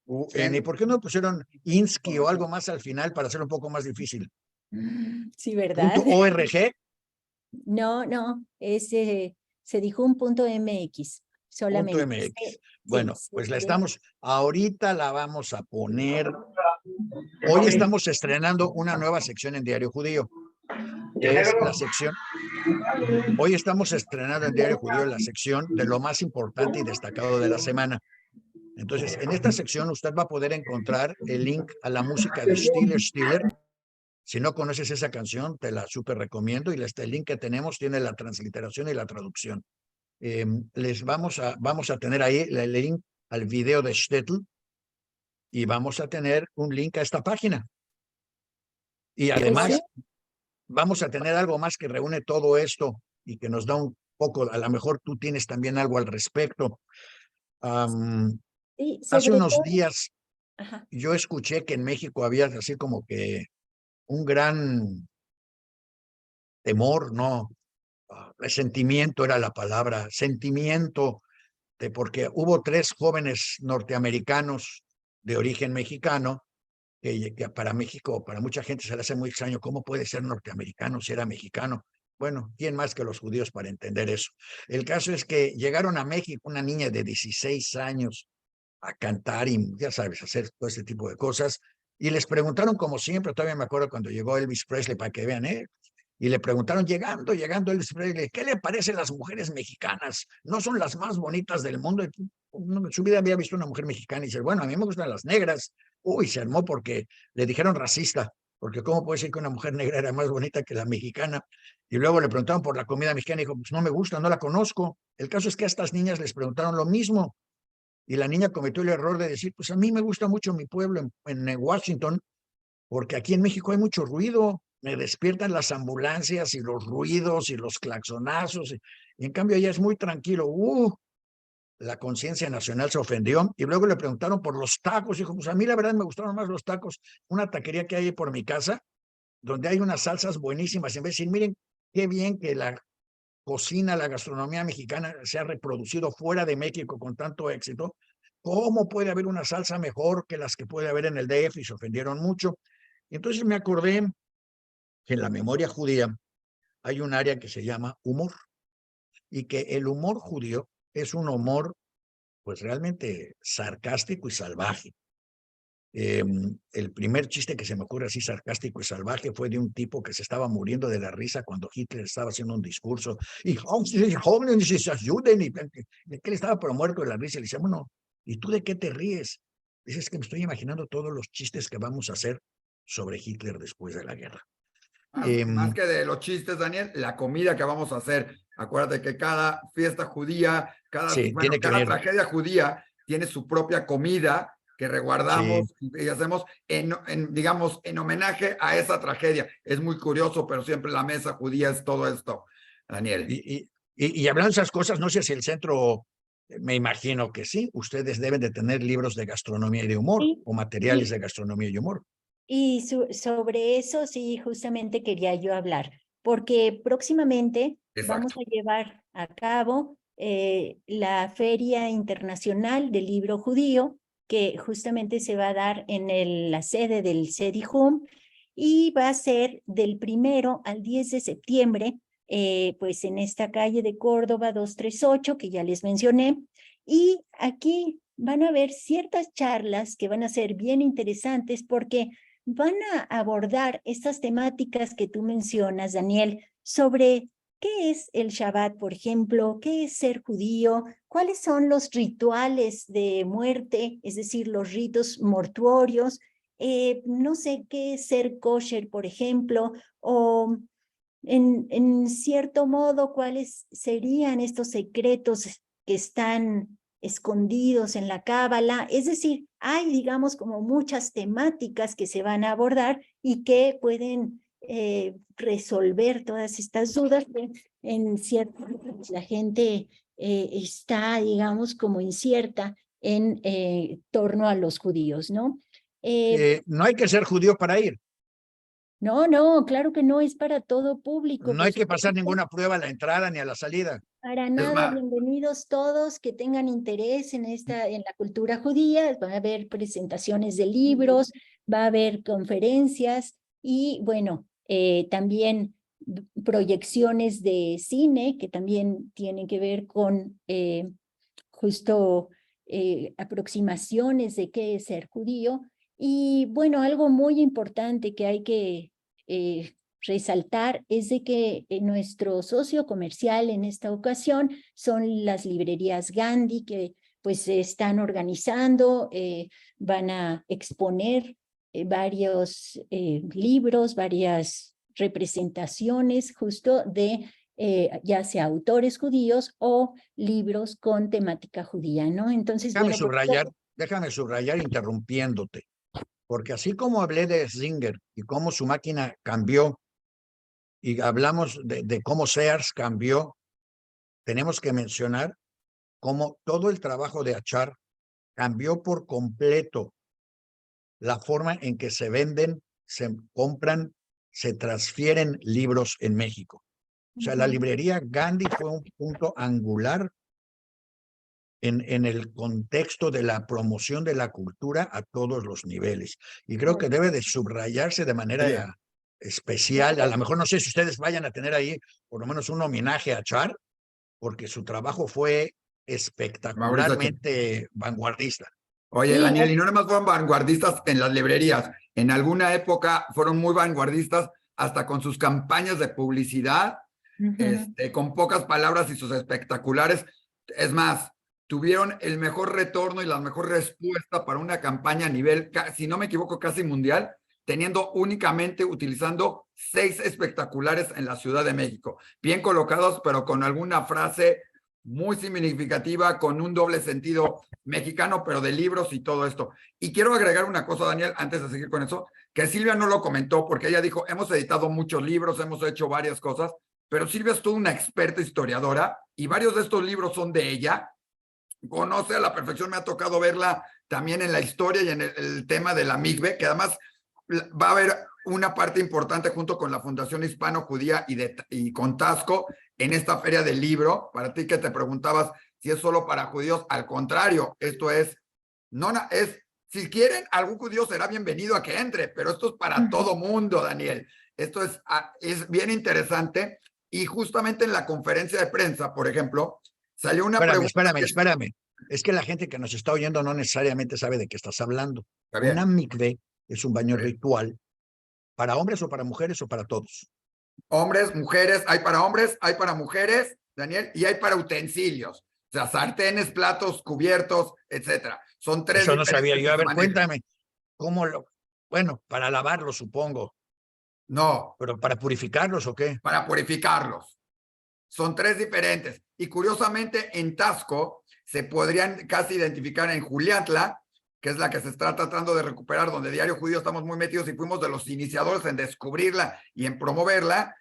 ¿Y por qué no pusieron INSKI o algo más al final para hacerlo un poco más difícil? Sí, ¿verdad? Punto .org. No, no, es cedijum.mx Punto solamente. MX. Sí, Bueno, pues ahorita la vamos a poner. Hoy estamos estrenando una nueva sección en Diario Judío, que es la sección. Hoy estamos estrenando en Diario Judío la sección de lo más importante y destacado de la semana. Entonces, en esta sección usted va a poder encontrar el link a la música de Stiller. Si no conoces esa canción, te la súper recomiendo, y el link que tenemos tiene la transliteración y la traducción. Vamos a tener ahí el link al video de Shtetl, y vamos a tener un link a esta página. Y además vamos a tener algo más que reúne todo esto y que nos da un poco, a lo mejor tú tienes también algo al respecto. Sí, Hace sobre unos todo. días Ajá. yo escuché que en México había así como que un gran temor, no, resentimiento era la palabra, sentimiento, porque hubo 3 jóvenes norteamericanos de origen mexicano que para México, para mucha gente se le hace muy extraño. ¿Cómo puede ser norteamericano si era mexicano? Bueno, ¿quién más que los judíos para entender eso? El caso es que llegaron a México una niña de 16 años a cantar y, ya sabes, hacer todo ese tipo de cosas. Y les preguntaron, como siempre, todavía me acuerdo cuando llegó Elvis Presley, para que vean, y le preguntaron, llegando Elvis Presley, ¿qué le parecen las mujeres mexicanas? ¿No son las más bonitas del mundo? En su vida había visto una mujer mexicana y dice, bueno, a mí me gustan las negras. Uy, se armó porque le dijeron racista, porque ¿cómo puede ser que una mujer negra era más bonita que la mexicana? Y luego le preguntaron por la comida mexicana y dijo, pues no me gusta, no la conozco. El caso es que a estas niñas les preguntaron lo mismo, y la niña cometió el error de decir, pues a mí me gusta mucho mi pueblo en Washington, porque aquí en México hay mucho ruido, me despiertan las ambulancias y los ruidos y los claxonazos, y en cambio allá es muy tranquilo. La conciencia nacional se ofendió, y luego le preguntaron por los tacos, y dijo, pues a mí la verdad me gustaron más los tacos, una taquería que hay por mi casa, donde hay unas salsas buenísimas, en vez de decir, miren, qué bien que la cocina, la gastronomía mexicana se ha reproducido fuera de México con tanto éxito. ¿Cómo puede haber una salsa mejor que las que puede haber en el DF? Y se ofendieron mucho. Y entonces me acordé que en la memoria judía hay un área que se llama humor, y que el humor judío es un humor pues realmente sarcástico y salvaje. El primer chiste que se me ocurre así sarcástico y salvaje fue de un tipo que se estaba muriendo de la risa cuando Hitler estaba haciendo un discurso, y jóvenes se ayuden, y que él estaba pero muerto de la risa. Y le decía, bueno, ¿y tú de qué te ríes? Dice, es que me estoy imaginando todos los chistes que vamos a hacer sobre Hitler después de la guerra. Más que de los chistes, Daniel, la comida que vamos a hacer. Acuérdate que cada fiesta judía, Sí, tiene que cada ver. tragedia judía tiene su propia comida que reguardamos Sí, y hacemos digamos, en homenaje a esa tragedia. Es muy curioso, pero siempre la mesa judía es todo esto, Daniel. y hablando de esas cosas, no sé si el centro, me imagino que sí, ustedes deben de tener libros de gastronomía y de humor, Sí, o materiales de gastronomía y humor. y sobre eso sí, justamente quería yo hablar, porque próximamente vamos Exacto. a llevar a cabo la Feria Internacional del Libro Judío, que justamente se va a dar en la sede del CEDIJUM, y va a ser del 1 al 10 de septiembre, pues en esta calle de Córdoba 238, que ya les mencioné, y aquí van a haber ciertas charlas que van a ser bien interesantes porque van a abordar estas temáticas que tú mencionas, Daniel, sobre qué es el Shabbat, por ejemplo, qué es ser judío, cuáles son los rituales de muerte, es decir, los ritos mortuorios, no sé qué es ser kosher, por ejemplo, o en cierto modo, cuáles serían estos secretos que están escondidos en la Cábala. Es decir, hay, digamos, como muchas temáticas que se van a abordar y que pueden resolver todas estas dudas que en cierto la gente está, digamos, como incierta en torno a los judíos, ¿no? No hay que ser judío para ir. No, no, claro que no, es para todo público. No por hay que pasar supuesto. ninguna prueba a la entrada ni a la salida. Para Es nada, más, bienvenidos todos que tengan interés en la cultura judía. Va a haber presentaciones de libros, va a haber conferencias y bueno, también proyecciones de cine que también tienen que ver con justo aproximaciones de qué es ser judío. Y bueno, algo muy importante que hay que resaltar es de que nuestro socio comercial en esta ocasión son las librerías Gandhi, que pues se están organizando, van a exponer varios libros, varias representaciones justo de ya sea autores judíos o libros con temática judía, ¿no? Entonces, bueno, Déjame subrayar interrumpiéndote, porque así como hablé de Singer y cómo su máquina cambió, y hablamos de cómo Sears cambió, tenemos que mencionar cómo todo el trabajo de Achar cambió por completo la forma en que se venden, se compran, se transfieren libros en México. O sea, la librería Gandhi fue un punto angular en el contexto de la promoción de la cultura a todos los niveles. Y creo que debe de subrayarse de manera especial. A lo mejor no sé si ustedes vayan a tener ahí por lo menos un homenaje a Char, porque su trabajo fue espectacularmente vanguardista. Oye, Sí, Daniel, y no nada más fueron vanguardistas en las librerías, en alguna época fueron muy vanguardistas hasta con sus campañas de publicidad, con pocas palabras y sus espectaculares. Es más, tuvieron el mejor retorno y la mejor respuesta para una campaña a nivel, si no me equivoco, casi mundial, teniendo únicamente, utilizando 6 espectaculares en la Ciudad de México, bien colocados, pero con alguna frase muy significativa, con un doble sentido mexicano, pero de libros y todo esto. Y quiero agregar una cosa, Daniel, antes de seguir con eso, que Silvia no lo comentó, porque ella dijo, hemos editado muchos libros, hemos hecho varias cosas, pero Silvia es toda una experta historiadora y varios de estos libros son de ella. Conoce a la perfección, me ha tocado verla también en la historia y en el tema de la migbe, que además va a haber una parte importante junto con la Fundación Hispano-Judía y con Tasco en esta feria del libro. Para ti que te preguntabas si es solo para judíos, al contrario, esto es, si quieren, algún judío será bienvenido a que entre, pero esto es para todo mundo, Daniel. Esto es bien interesante y justamente en la conferencia de prensa, por ejemplo, salió una pregunta. Espérame. Es que la gente que nos está oyendo no necesariamente sabe de qué estás hablando. Una mikve es un baño ritual para hombres o para mujeres o para todos. Hombres, mujeres, hay para hombres, hay para mujeres, Daniel, y hay para utensilios. O sea, sartenes, platos, cubiertos, etcétera. Son 3 Eso no sabía yo. A ver, cuéntame, ¿cómo lo...? Bueno, para lavarlos, supongo. No. ¿Pero para purificarlos o qué? Para purificarlos. Son 3 diferentes. Y curiosamente, en Tasco se podrían casi identificar en Juliantla, que es la que se está tratando de recuperar, donde Diario Judío estamos muy metidos y fuimos de los iniciadores en descubrirla y en promoverla.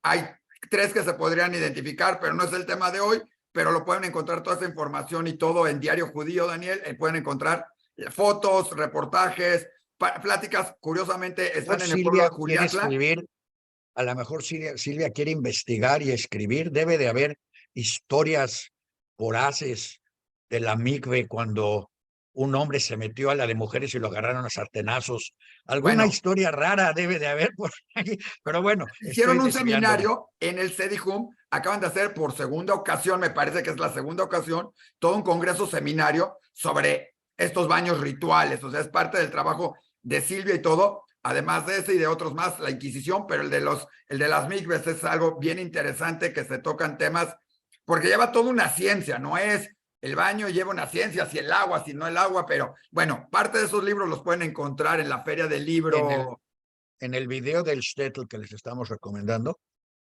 Hay 3 que se podrían identificar, pero no es el tema de hoy, pero lo pueden encontrar toda esa información y todo en Diario Judío, Daniel. Pueden encontrar fotos, reportajes, pláticas. Curiosamente, están en el pueblo de Juliantla. A lo mejor Silvia quiere investigar y escribir. Debe de haber historias voraces de la mikve cuando un hombre se metió a la de mujeres y lo agarraron a sartenazos. Alguna historia rara debe de haber por ahí, pero bueno. Hicieron un seminario en el CEDIJUM, acaban de hacer por segunda ocasión, me parece que es la segunda ocasión, todo un congreso seminario sobre estos baños rituales, o sea, es parte del trabajo de Silvia y todo, además de ese y de otros más, la Inquisición, pero el de las mikves es algo bien interesante que se tocan temas, porque lleva toda una ciencia, no es el baño lleva una ciencia, si el agua, si no el agua, pero bueno, parte de esos libros los pueden encontrar en la Feria del Libro. En el video del Shtetl que les estamos recomendando,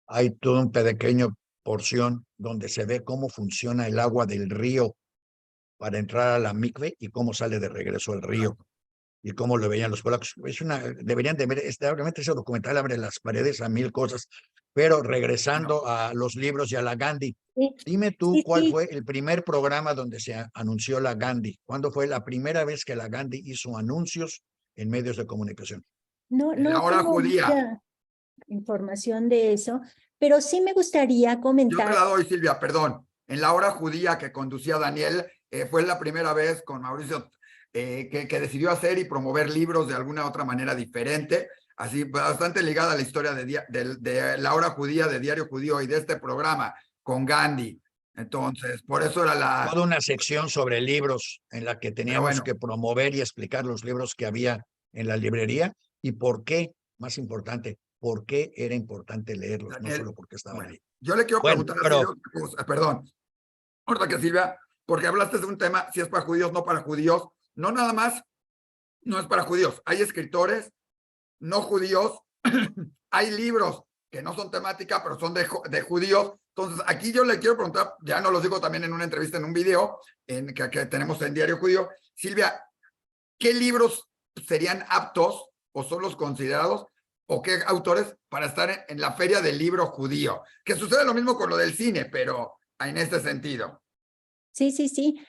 hay todo un pequeño porción donde se ve cómo funciona el agua del río para entrar a la mikve y cómo sale de regreso al río y cómo lo veían los polacos. Deberían de ver, obviamente ese documental abre las paredes a mil cosas, pero regresando a los libros y a la Gandhi, Sí, dime tú sí, cuál sí. fue el primer programa donde se anunció la Gandhi. ¿Cuándo fue la primera vez que la Gandhi hizo anuncios en medios de comunicación? No, En la no hora tengo judía. mucha información de eso, pero sí me gustaría Yo te comentar. la doy, Silvia, perdón. En la hora judía que conducía Daniel, fue la primera vez con Mauricio que decidió hacer y promover libros de alguna otra manera diferente, así bastante ligada a la historia de la hora judía, de Diario Judío y de este programa con Gandhi. Entonces, por eso era Toda una sección sobre libros en la que Pero teníamos bueno, que promover y explicar los libros que había en la librería y por qué, más importante, por qué era importante leerlos, no Daniel, solo porque estaban bueno, ahí. yo le quiero Bueno, preguntar a Silvia pero otra cosa, perdón, ahorita que Silvia, porque hablaste de un tema, si es para judíos, no para judíos, no nada más, no es para judíos, hay escritores no judíos, hay libros que no son temática, pero son de judíos. Entonces, aquí yo le quiero preguntar, ya nos lo digo también en una entrevista, en un video que tenemos en Diario Judío, Silvia, ¿qué libros serían aptos o son los considerados o qué autores para estar en la feria del libro judío? Que sucede lo mismo con lo del cine, pero en este sentido. Sí, sí, sí.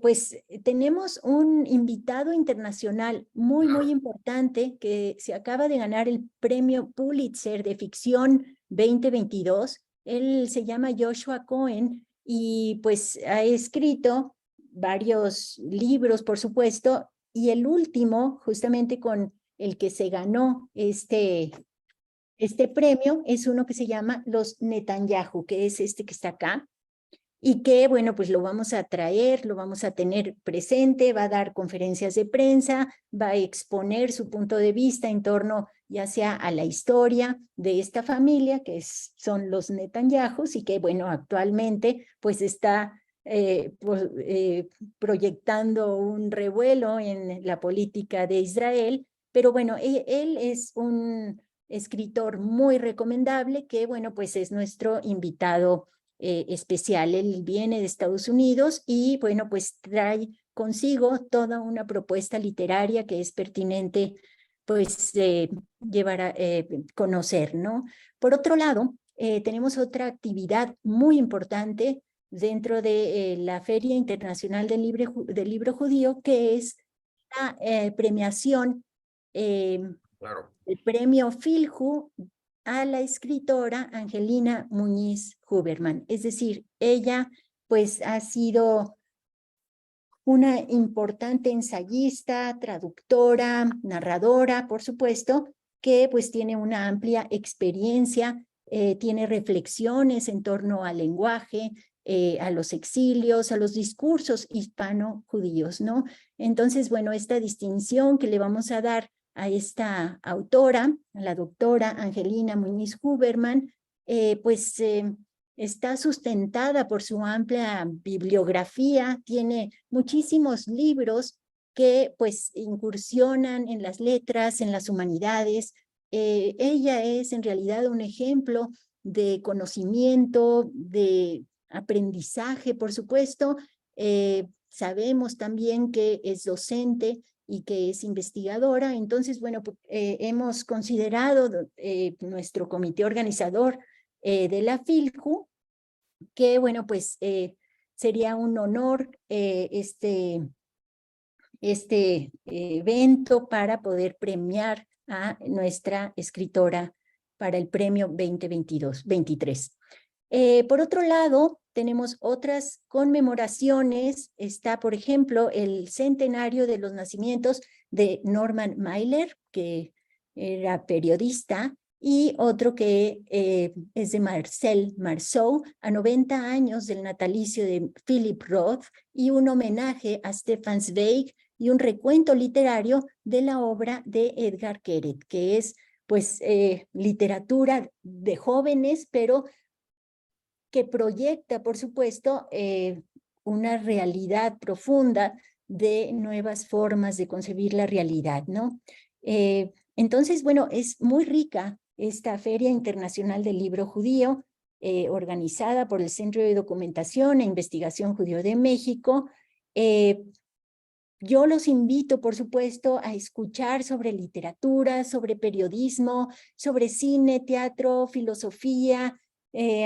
Pues tenemos un invitado internacional muy, muy Claro. importante que se acaba de ganar el premio Pulitzer de ficción 2022. Él se llama Joshua Cohen y pues ha escrito varios libros, por supuesto, y el último, justamente con el que se ganó este premio, es uno que se llama Los Netanyahu, que es este que está acá y que, bueno, pues lo vamos a traer, lo vamos a tener presente, va a dar conferencias de prensa, va a exponer su punto de vista en torno ya sea a la historia de esta familia, que son los Netanyahus, y que, bueno, actualmente pues está proyectando un revuelo en la política de Israel, pero bueno, él es un escritor muy recomendable que, bueno, pues es nuestro invitado especial. Él viene de Estados Unidos y, bueno, pues trae consigo toda una propuesta literaria que es pertinente, pues, llevar a conocer, ¿no? Por otro lado, tenemos otra actividad muy importante dentro de la Feria Internacional del Libro Judío, que es la premiación, Claro. el premio Filju a la escritora Angelina Muñiz Huberman. Es decir, ella pues ha sido una importante ensayista, traductora, narradora, por supuesto, que pues tiene una amplia experiencia, tiene reflexiones en torno al lenguaje, a los exilios, a los discursos hispano-judíos, ¿no? Entonces, bueno, esta distinción que le vamos a dar a esta autora, a la doctora Angelina Muñiz Huberman, está sustentada por su amplia bibliografía, tiene muchísimos libros que pues incursionan en las letras, en las humanidades. Ella es en realidad un ejemplo de conocimiento, de aprendizaje, por supuesto. Sabemos también que es docente y que es investigadora. Entonces, bueno, hemos considerado nuestro comité organizador de la Filju, que bueno, pues sería un honor este evento para poder premiar a nuestra escritora para el premio 2022-23. Por otro lado, tenemos otras conmemoraciones. Está, por ejemplo, el centenario de los nacimientos de Norman Mailer, que era periodista, y otro que es de Marcel Marceau, a 90 años del natalicio de Philip Roth, y un homenaje a Stefan Zweig, y un recuento literario de la obra de Edgar Keret, que es pues literatura de jóvenes, pero que proyecta, por supuesto, una realidad profunda de nuevas formas de concebir la realidad, ¿no? Entonces, bueno, es muy rica esta Feria Internacional del Libro Judío, organizada por el Centro de Documentación e Investigación Judío de México, Yo los invito, por supuesto, a escuchar sobre literatura, sobre periodismo, sobre cine, teatro, filosofía,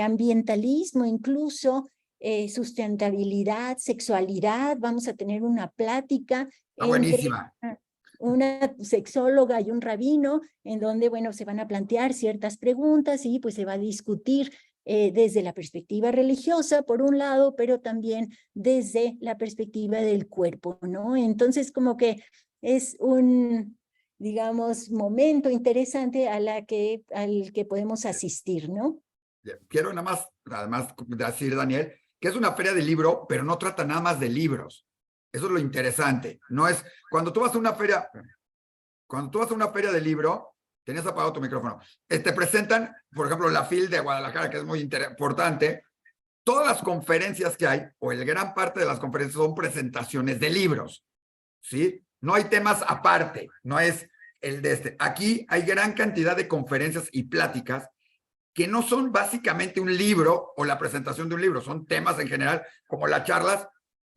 ambientalismo incluso, sustentabilidad, sexualidad. Vamos a tener una plática Está buenísima. una sexóloga y un rabino, en donde, bueno, se van a plantear ciertas preguntas y pues se va a discutir desde la perspectiva religiosa, por un lado, pero también desde la perspectiva del cuerpo, ¿no? Entonces, como que es un, digamos, momento interesante al que podemos asistir, ¿no? Quiero nada más, además, decir, Daniel, que es una feria de libro, pero no trata nada más de libros. Eso es lo interesante. No es, cuando tú vas a una feria de libro, tenías apagado tu micrófono, te presentan, por ejemplo, la FIL de Guadalajara, que es muy importante. Todas las conferencias que hay, o el gran parte de las conferencias, son presentaciones de libros, ¿sí? No hay temas aparte, no es el de este. Aquí hay gran cantidad de conferencias y pláticas que no son básicamente un libro o la presentación de un libro, son temas en general, como las charlas.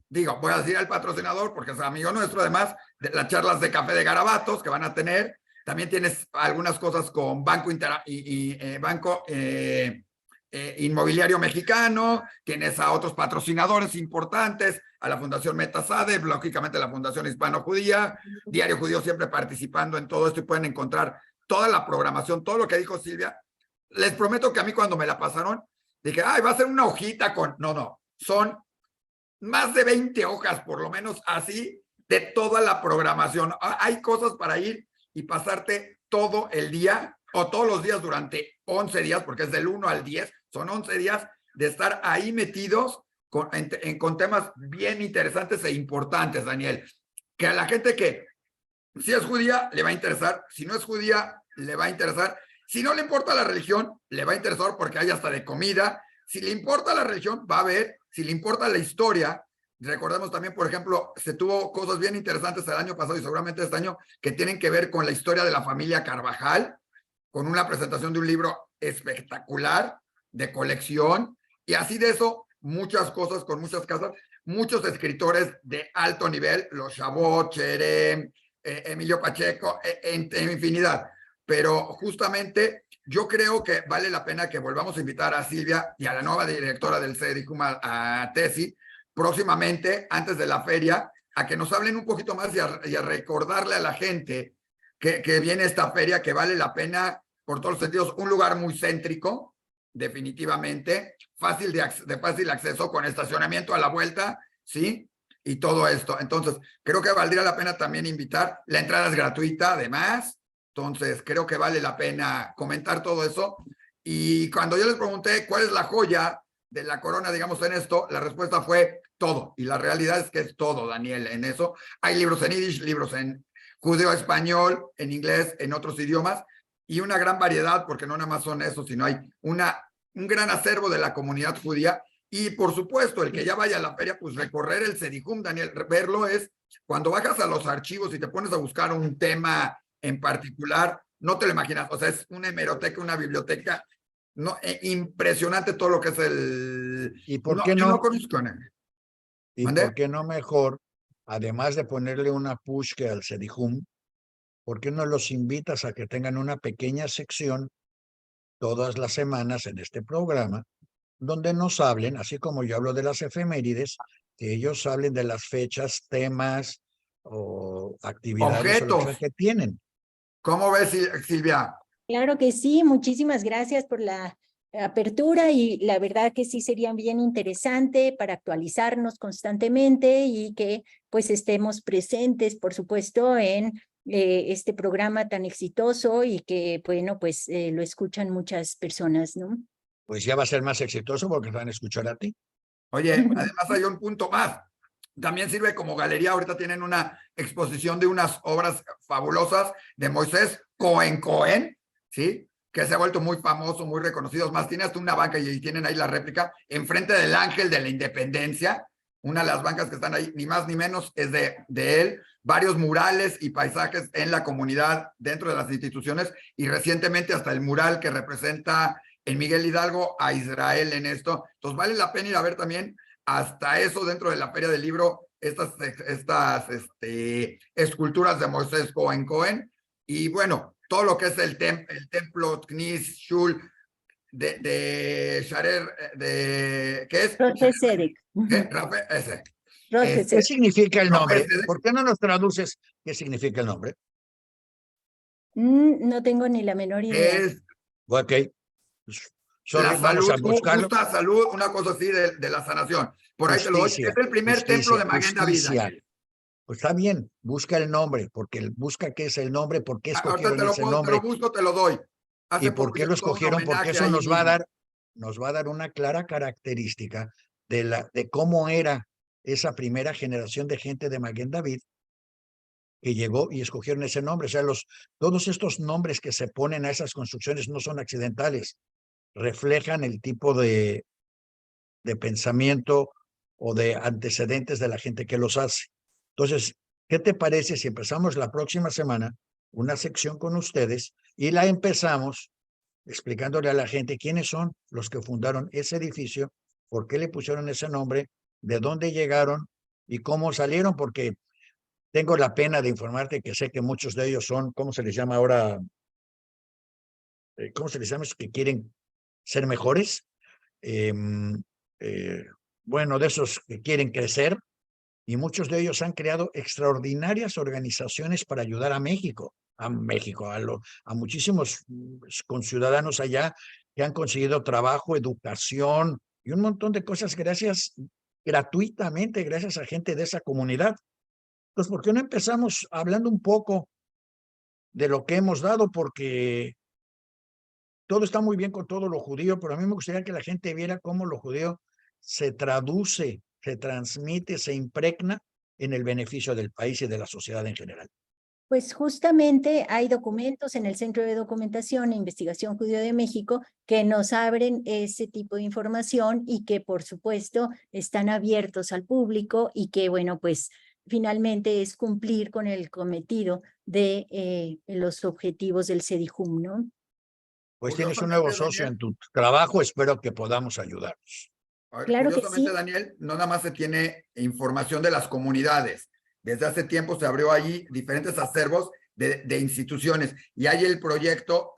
Digo, voy a decir al patrocinador, porque es amigo nuestro, además, de las charlas de Café de Garabatos que van a tener. También tienes algunas cosas con Banco Inmobiliario Mexicano, tienes a otros patrocinadores importantes, a la Fundación Metasade, lógicamente la Fundación Hispano-Judía, Diario Judío siempre participando en todo esto, y pueden encontrar toda la programación, todo lo que dijo Silvia. Les prometo que a mí cuando me la pasaron, dije, ay, va a ser una hojita con... No, son más de 20 hojas, por lo menos así, de toda la programación. Hay cosas para ir y pasarte todo el día o todos los días durante 11 días, porque es del 1 al 10, son 11 días de estar ahí metidos con temas bien interesantes e importantes, Daniel. Que a la gente que si es judía, le va a interesar. Si no es judía, le va a interesar. Si no le importa la religión, le va a interesar porque hay hasta de comida. Si le importa la religión, va a ver. Si le importa la historia, recordemos también, por ejemplo, se tuvo cosas bien interesantes el año pasado y seguramente este año que tienen que ver con la historia de la familia Carvajal, con una presentación de un libro espectacular de colección, y así de eso, muchas cosas con muchas casas, muchos escritores de alto nivel, los Chabot, Cherem, Emilio Pacheco, en infinidad. Pero justamente yo creo que vale la pena que volvamos a invitar a Silvia y a la nueva directora del CEDICUM, a Tesi, próximamente, antes de la feria, a que nos hablen un poquito más y a recordarle a la gente que viene esta feria, que vale la pena por todos los sentidos, un lugar muy céntrico, definitivamente, de fácil acceso, con estacionamiento a la vuelta, ¿sí? Y todo esto. Entonces, creo que valdría la pena también invitar. La entrada es gratuita, además. Entonces, creo que vale la pena comentar todo eso. Y cuando yo les pregunté cuál es la joya de la corona, digamos, en esto, la respuesta fue todo. Y la realidad es que es todo, Daniel, en eso. Hay libros en yiddish, libros en judeo, español, en inglés, en otros idiomas, y una gran variedad, porque no nada más son eso, sino hay un gran acervo de la comunidad judía. Y, por supuesto, el que ya vaya a la feria, pues recorrer el CEDICUM, Daniel, verlo es cuando bajas a los archivos y te pones a buscar un tema en particular, no te lo imaginas, o sea, es una hemeroteca, una biblioteca, no, impresionante todo lo que es el... ¿Y por qué yo no? no conozco. ¿Y ¿Mande? por qué no mejor, además de ponerle una pushke al CEDICUM, por qué no los invitas a que tengan una pequeña sección todas las semanas en este programa, donde nos hablen, así como yo hablo de las efemérides, que ellos hablen de las fechas, temas o actividades o lo que sea Objetos. que tienen? ¿Cómo ves, Silvia? Claro que sí, muchísimas gracias por la apertura y la verdad que sí sería bien interesante para actualizarnos constantemente y que pues estemos presentes, por supuesto, en este programa tan exitoso y que, bueno, pues lo escuchan muchas personas, ¿no? Pues ya va a ser más exitoso porque te van a escuchar a ti. Oye, además hay un punto más. También sirve como galería. Ahorita tienen una exposición de unas obras fabulosas de Moisés Cohen, ¿sí? Que se ha vuelto muy famoso, muy reconocido. Más, tiene hasta una banca y tienen ahí la réplica enfrente del Ángel de la Independencia. Una de las bancas que están ahí, ni más ni menos, es de él. Varios murales y paisajes en la comunidad, dentro de las instituciones, y recientemente hasta el mural que representa en Miguel Hidalgo a Israel en esto. Entonces vale la pena ir a ver también hasta eso dentro de la Feria del Libro. estas esculturas de Moisés Cohen. Y bueno, todo lo que es el templo Knis Shul de Sharer, ¿qué es? Melquisedec. Ese. ¿Qué significa el nombre? Melquisedec. ¿Por qué no nos traduces qué significa el nombre? No tengo ni la menor idea. Es Ok. Sorry, la vamos a salud, buscarlo. justa salud, una cosa así de la sanación. Por ahí te lo doy. Justicia, Es el primer templo de Maguen David. justicia. Pues está bien, busca el nombre, porque busca qué es el nombre, por qué Ahorita escogieron ese te nombre lo busco, te lo doy. y Hace por poco qué lo hicieron todo un escogieron, porque homenaje eso ahí nos va a mismo. dar una clara característica de cómo era esa primera generación de gente de Maguen David que llegó y escogieron ese nombre. O sea, todos estos nombres que se ponen a esas construcciones no son accidentales, reflejan el tipo de pensamiento o de antecedentes de la gente que los hace. Entonces, ¿qué te parece si empezamos la próxima semana una sección con ustedes y la empezamos explicándole a la gente quiénes son los que fundaron ese edificio, por qué le pusieron ese nombre, de dónde llegaron y cómo salieron? Porque tengo la pena de informarte que sé que muchos de ellos son, ¿cómo se les llama ahora? ¿Cómo se les llama? ¿Esos que quieren ser mejores? Bueno, de esos que quieren crecer, y muchos de ellos han creado extraordinarias organizaciones para ayudar a México, a muchísimos conciudadanos allá que han conseguido trabajo, educación y un montón de cosas gratuitamente, gracias a gente de esa comunidad. Entonces, ¿por qué no empezamos hablando un poco de lo que hemos dado? Porque todo está muy bien con todo lo judío, pero a mí me gustaría que la gente viera cómo lo judío se traduce, se transmite, se impregna en el beneficio del país y de la sociedad en general. Pues justamente hay documentos en el Centro de Documentación e Investigación Judío de México que nos abren ese tipo de información y que, por supuesto, están abiertos al público y que, bueno, pues finalmente es cumplir con el cometido de los objetivos del CEDIJUM, ¿no? Pues tienes un nuevo socio en tu trabajo, espero que podamos ayudarnos. Claro que Curiosamente, sí. Daniel, no nada más se tiene información de las comunidades. Desde hace tiempo se abrió allí diferentes acervos de instituciones y había el proyecto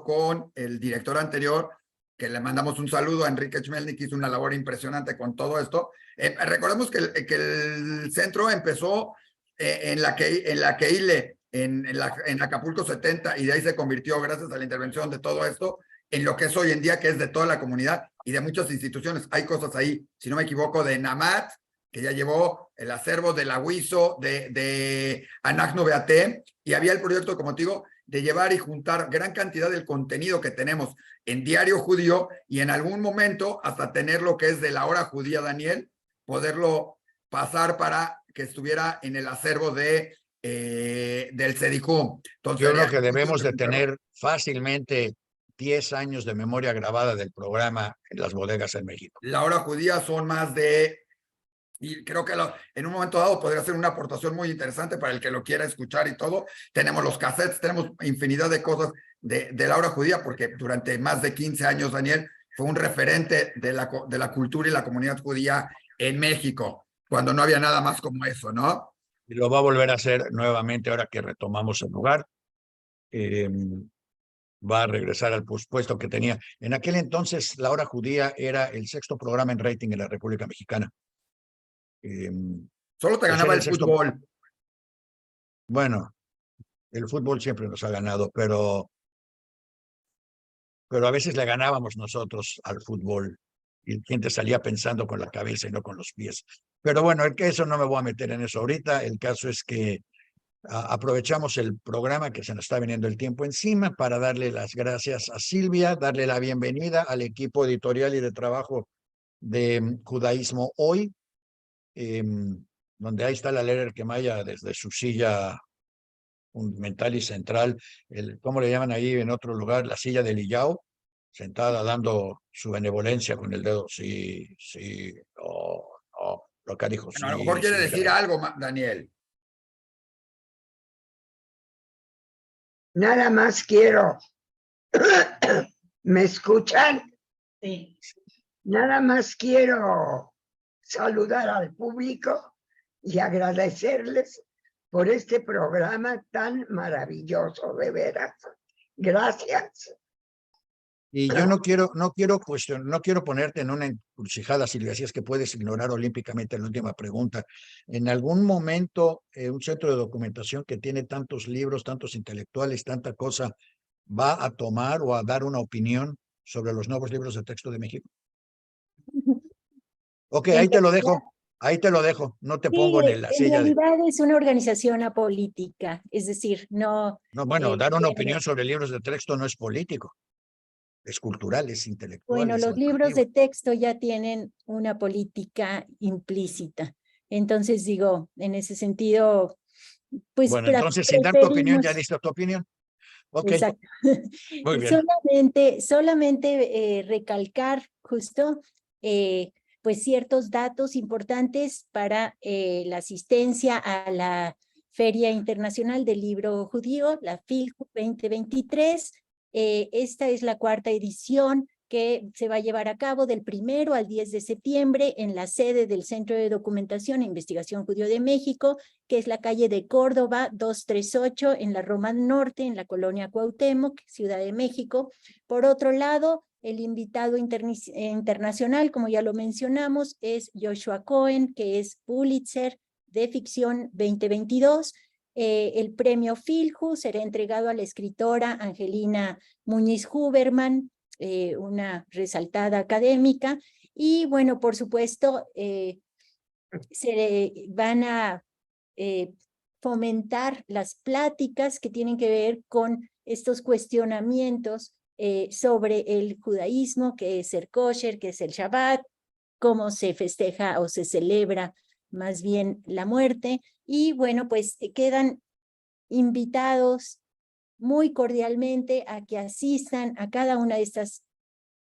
con el director anterior, que le mandamos un saludo a Enrique Chmelnik, que hizo una labor impresionante con todo esto. Recordemos que el centro empezó en la Keile, en Acapulco 70, y de ahí se convirtió, gracias a la intervención de todo esto, en lo que es hoy en día, que es de toda la comunidad y de muchas instituciones. Hay cosas ahí, si no me equivoco, de Namat, que ya llevó el acervo de la Huizo, de Anacno Beaté, y había el proyecto, como te digo, de llevar y juntar gran cantidad del contenido que tenemos en Diario Judío y en algún momento hasta tener lo que es de la hora judía, Daniel, poderlo pasar para que estuviera en el acervo del CEDIJUM. Entonces, yo creo que debemos de tener fácilmente 10 años de memoria grabada del programa en las bodegas en México. La hora judía son más de, y creo que en un momento dado podría ser una aportación muy interesante para el que lo quiera escuchar y todo. Tenemos los cassettes, tenemos infinidad de cosas de la hora judía, porque durante más de 15 años, Daniel, fue un referente de la cultura y la comunidad judía en México, cuando no había nada más como eso, ¿no? Y lo va a volver a hacer nuevamente ahora que retomamos el lugar. Va a regresar al puesto que tenía. En aquel entonces, La Hora Judía era el 6º programa en rating en la República Mexicana. Solo te ganaba el fútbol. Bueno, el fútbol siempre nos ha ganado, pero a veces le ganábamos nosotros al fútbol y la gente salía pensando con la cabeza y no con los pies. Pero bueno, eso no me voy a meter en eso ahorita. El caso es que aprovechamos el programa, que se nos está viniendo el tiempo encima, para darle las gracias a Silvia, darle la bienvenida al equipo editorial y de trabajo de Judaísmo Hoy, donde ahí está la Lerer Kemaya desde su silla fundamental y central, ¿cómo le llaman ahí en otro lugar? La silla de Lillao, sentada dando su benevolencia con el dedo. Sí, sí, no, no, lo que dijo. Bueno, a lo mejor quiere decir algo, Daniel. Nada más quiero, ¿me escuchan? Sí. Nada más quiero saludar al público y agradecerles por este programa tan maravilloso, de veras. Gracias. Y yo no quiero no quiero ponerte en una encrucijada, Silvia, así es que puedes ignorar olímpicamente la última pregunta. En algún momento, un centro de documentación que tiene tantos libros, tantos intelectuales, tanta cosa, ¿va a tomar o a dar una opinión sobre los nuevos libros de texto de México? Ok, En ahí te lo realidad, dejo. Ahí te lo dejo. No te sí, pongo en la en silla de... realidad es una organización apolítica, es decir, no. No, bueno, dar una Pierde. opinión sobre libros de texto no es político, es cultural, es intelectual, Bueno, es los libros educativo. de texto ya tienen una política implícita. Entonces digo, en ese sentido, pues Bueno, entonces, sin dar tu opinión, ya preferimos. diste tu opinión. Ok, Exacto. muy bien. Solamente recalcar justo pues ciertos datos importantes para la asistencia a la Feria Internacional del Libro Judío, la FILJU 2023. Esta es la 4ª edición que se va a llevar a cabo del 1 al 10 de septiembre en la sede del Centro de Documentación e Investigación Judío de México, que es la calle de Córdoba 238 en la Roma Norte, en la colonia Cuauhtémoc, Ciudad de México. Por otro lado, el invitado internacional, como ya lo mencionamos, es Joshua Cohen, que es Pulitzer de ficción 2022. El premio FILJU será entregado a la escritora Angelina Muñiz Huberman, una resaltada académica, y bueno, por supuesto, se van a fomentar las pláticas que tienen que ver con estos cuestionamientos sobre el judaísmo, que es el kosher, que es el Shabbat, cómo se festeja o se celebra más bien la muerte, y bueno, pues quedan invitados muy cordialmente a que asistan a cada una de estas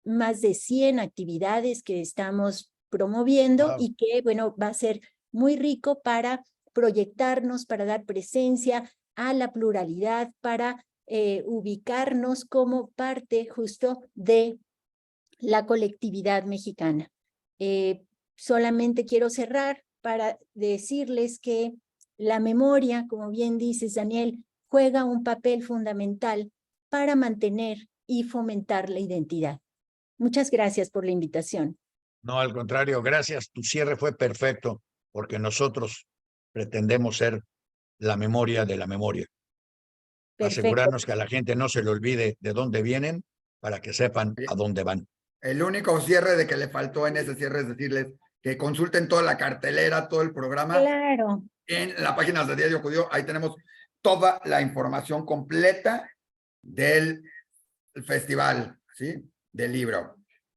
más de 100 actividades que estamos promoviendo. Wow. Y que, bueno, va a ser muy rico para proyectarnos, para dar presencia a la pluralidad, para ubicarnos como parte justo de la colectividad mexicana. Solamente quiero cerrar para decirles que la memoria, como bien dices, Daniel, juega un papel fundamental para mantener y fomentar la identidad. Muchas gracias por la invitación. No, al contrario, gracias. Tu cierre fue perfecto, porque nosotros pretendemos ser la memoria de la memoria. Perfecto. Asegurarnos que a la gente no se le olvide de dónde vienen para que sepan a dónde van. El único cierre de que le faltó en ese cierre es decirles que consulten toda la cartelera, todo el programa. Claro. En la página de Diario Judío, ahí tenemos toda la información completa del festival, ¿sí? Del libro.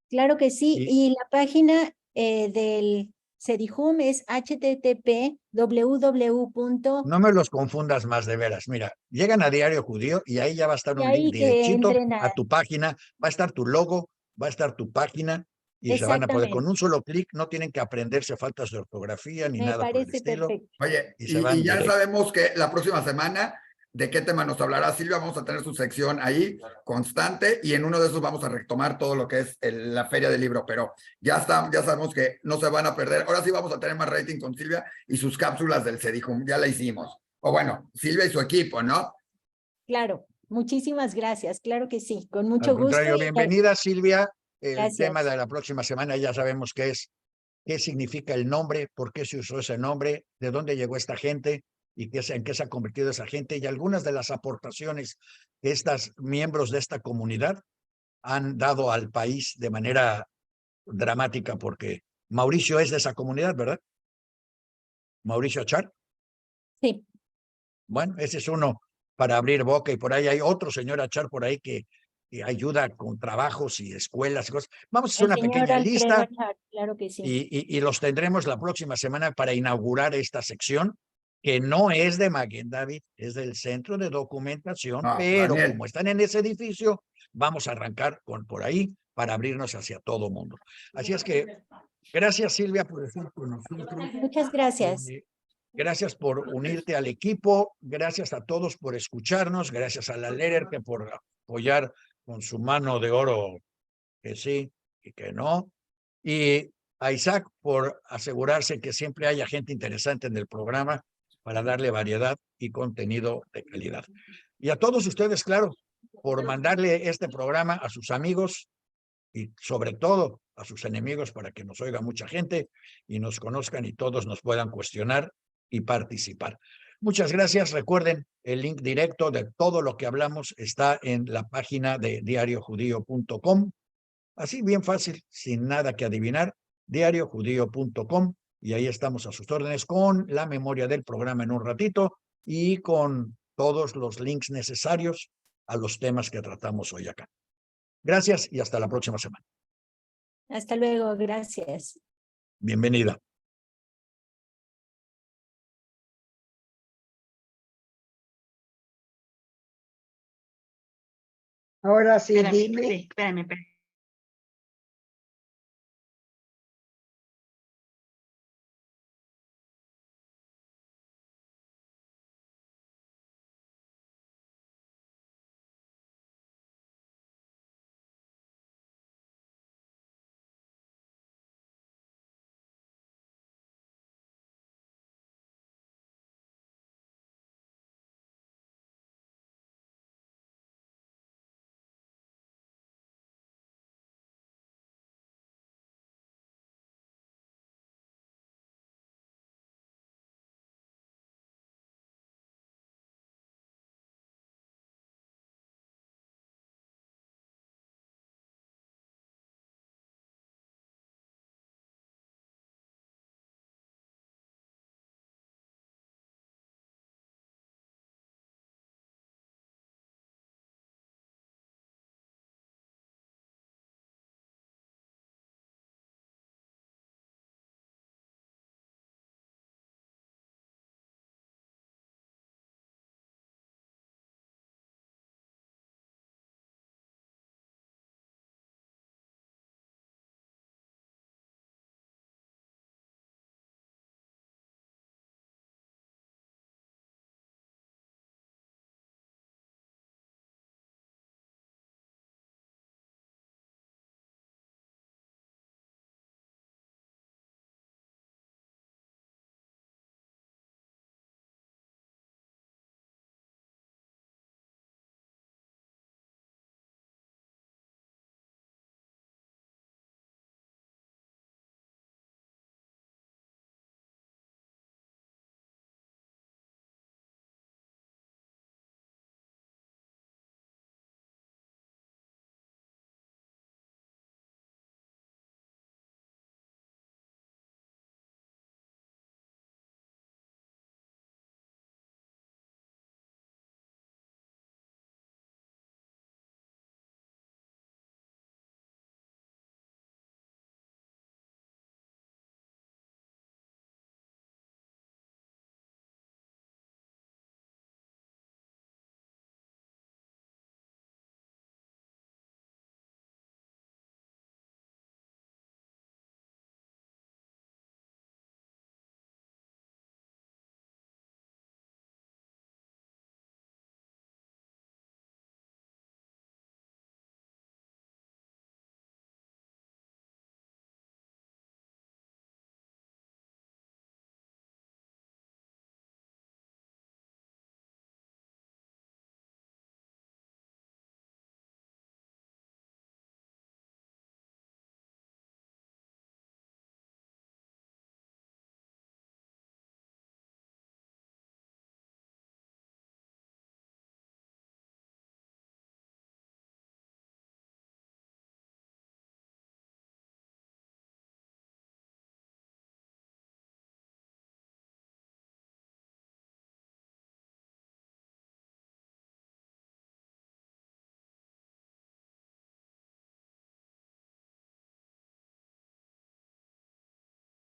Claro que sí. Y- Y la página del CEDIJUM es http://www. No me los confundas más, de veras. Mira, llegan a Diario Judío y ahí ya va a estar Y un link ahí que derechito entren a tu página, va a estar tu logo, va a estar tu página y se van a poder, con Exactamente. un solo clic, no tienen que aprenderse faltas de ortografía ni Me nada por el parece estilo, perfecto. Oye, y se y van ya directo. sabemos que la próxima semana, ¿de qué tema nos hablará Silvia? Vamos a tener su sección ahí constante y en uno de esos vamos a retomar todo lo que es la Feria del Libro, pero ya sabemos que no se van a perder. Ahora sí vamos a tener más rating con Silvia y sus cápsulas del CEDIJUM, ya la hicimos. O bueno, Silvia y su equipo, ¿no? Claro. Muchísimas gracias. Claro que sí. Con Al mucho gusto. contrario, bienvenida, Silvia. El tema Gracias. de la próxima semana ya sabemos qué es, qué significa el nombre, por qué se usó ese nombre, de dónde llegó esta gente y en qué se ha convertido esa gente, y algunas de las aportaciones que estos miembros de esta comunidad han dado al país de manera dramática, porque Mauricio es de esa comunidad, ¿verdad? Mauricio Achar. Sí. Bueno, ese es uno para abrir boca, y por ahí hay otro señor Achar por ahí que ayuda con trabajos y escuelas y cosas. Vamos a hacer El una señor pequeña Alfredo lista Achar, claro que sí. y los tendremos la próxima semana para inaugurar esta sección, que no es de Maguen David, es del Centro de Documentación, No, pero Daniel. como están en ese edificio, vamos a arrancar por ahí para abrirnos hacia todo mundo. Así es que gracias, Silvia, por estar con nosotros. Muchas gracias. Gracias por unirte al equipo, gracias a todos por escucharnos, gracias a la LERER que por apoyar con su mano de oro que sí y que no. Y a Isaac por asegurarse que siempre haya gente interesante en el programa para darle variedad y contenido de calidad. Y a todos ustedes, claro, por mandarle este programa a sus amigos y sobre todo a sus enemigos para que nos oiga mucha gente y nos conozcan y todos nos puedan cuestionar y participar. Muchas gracias. Recuerden, el link directo de todo lo que hablamos está en la página de diariojudío.com. Así bien fácil, sin nada que adivinar, diariojudío.com, y ahí estamos a sus órdenes con la memoria del programa en un ratito y con todos los links necesarios a los temas que tratamos hoy acá. Gracias y hasta la próxima semana. Hasta luego, gracias. Bienvenida. Ahora sí, Espérame, dime. sí, espérame.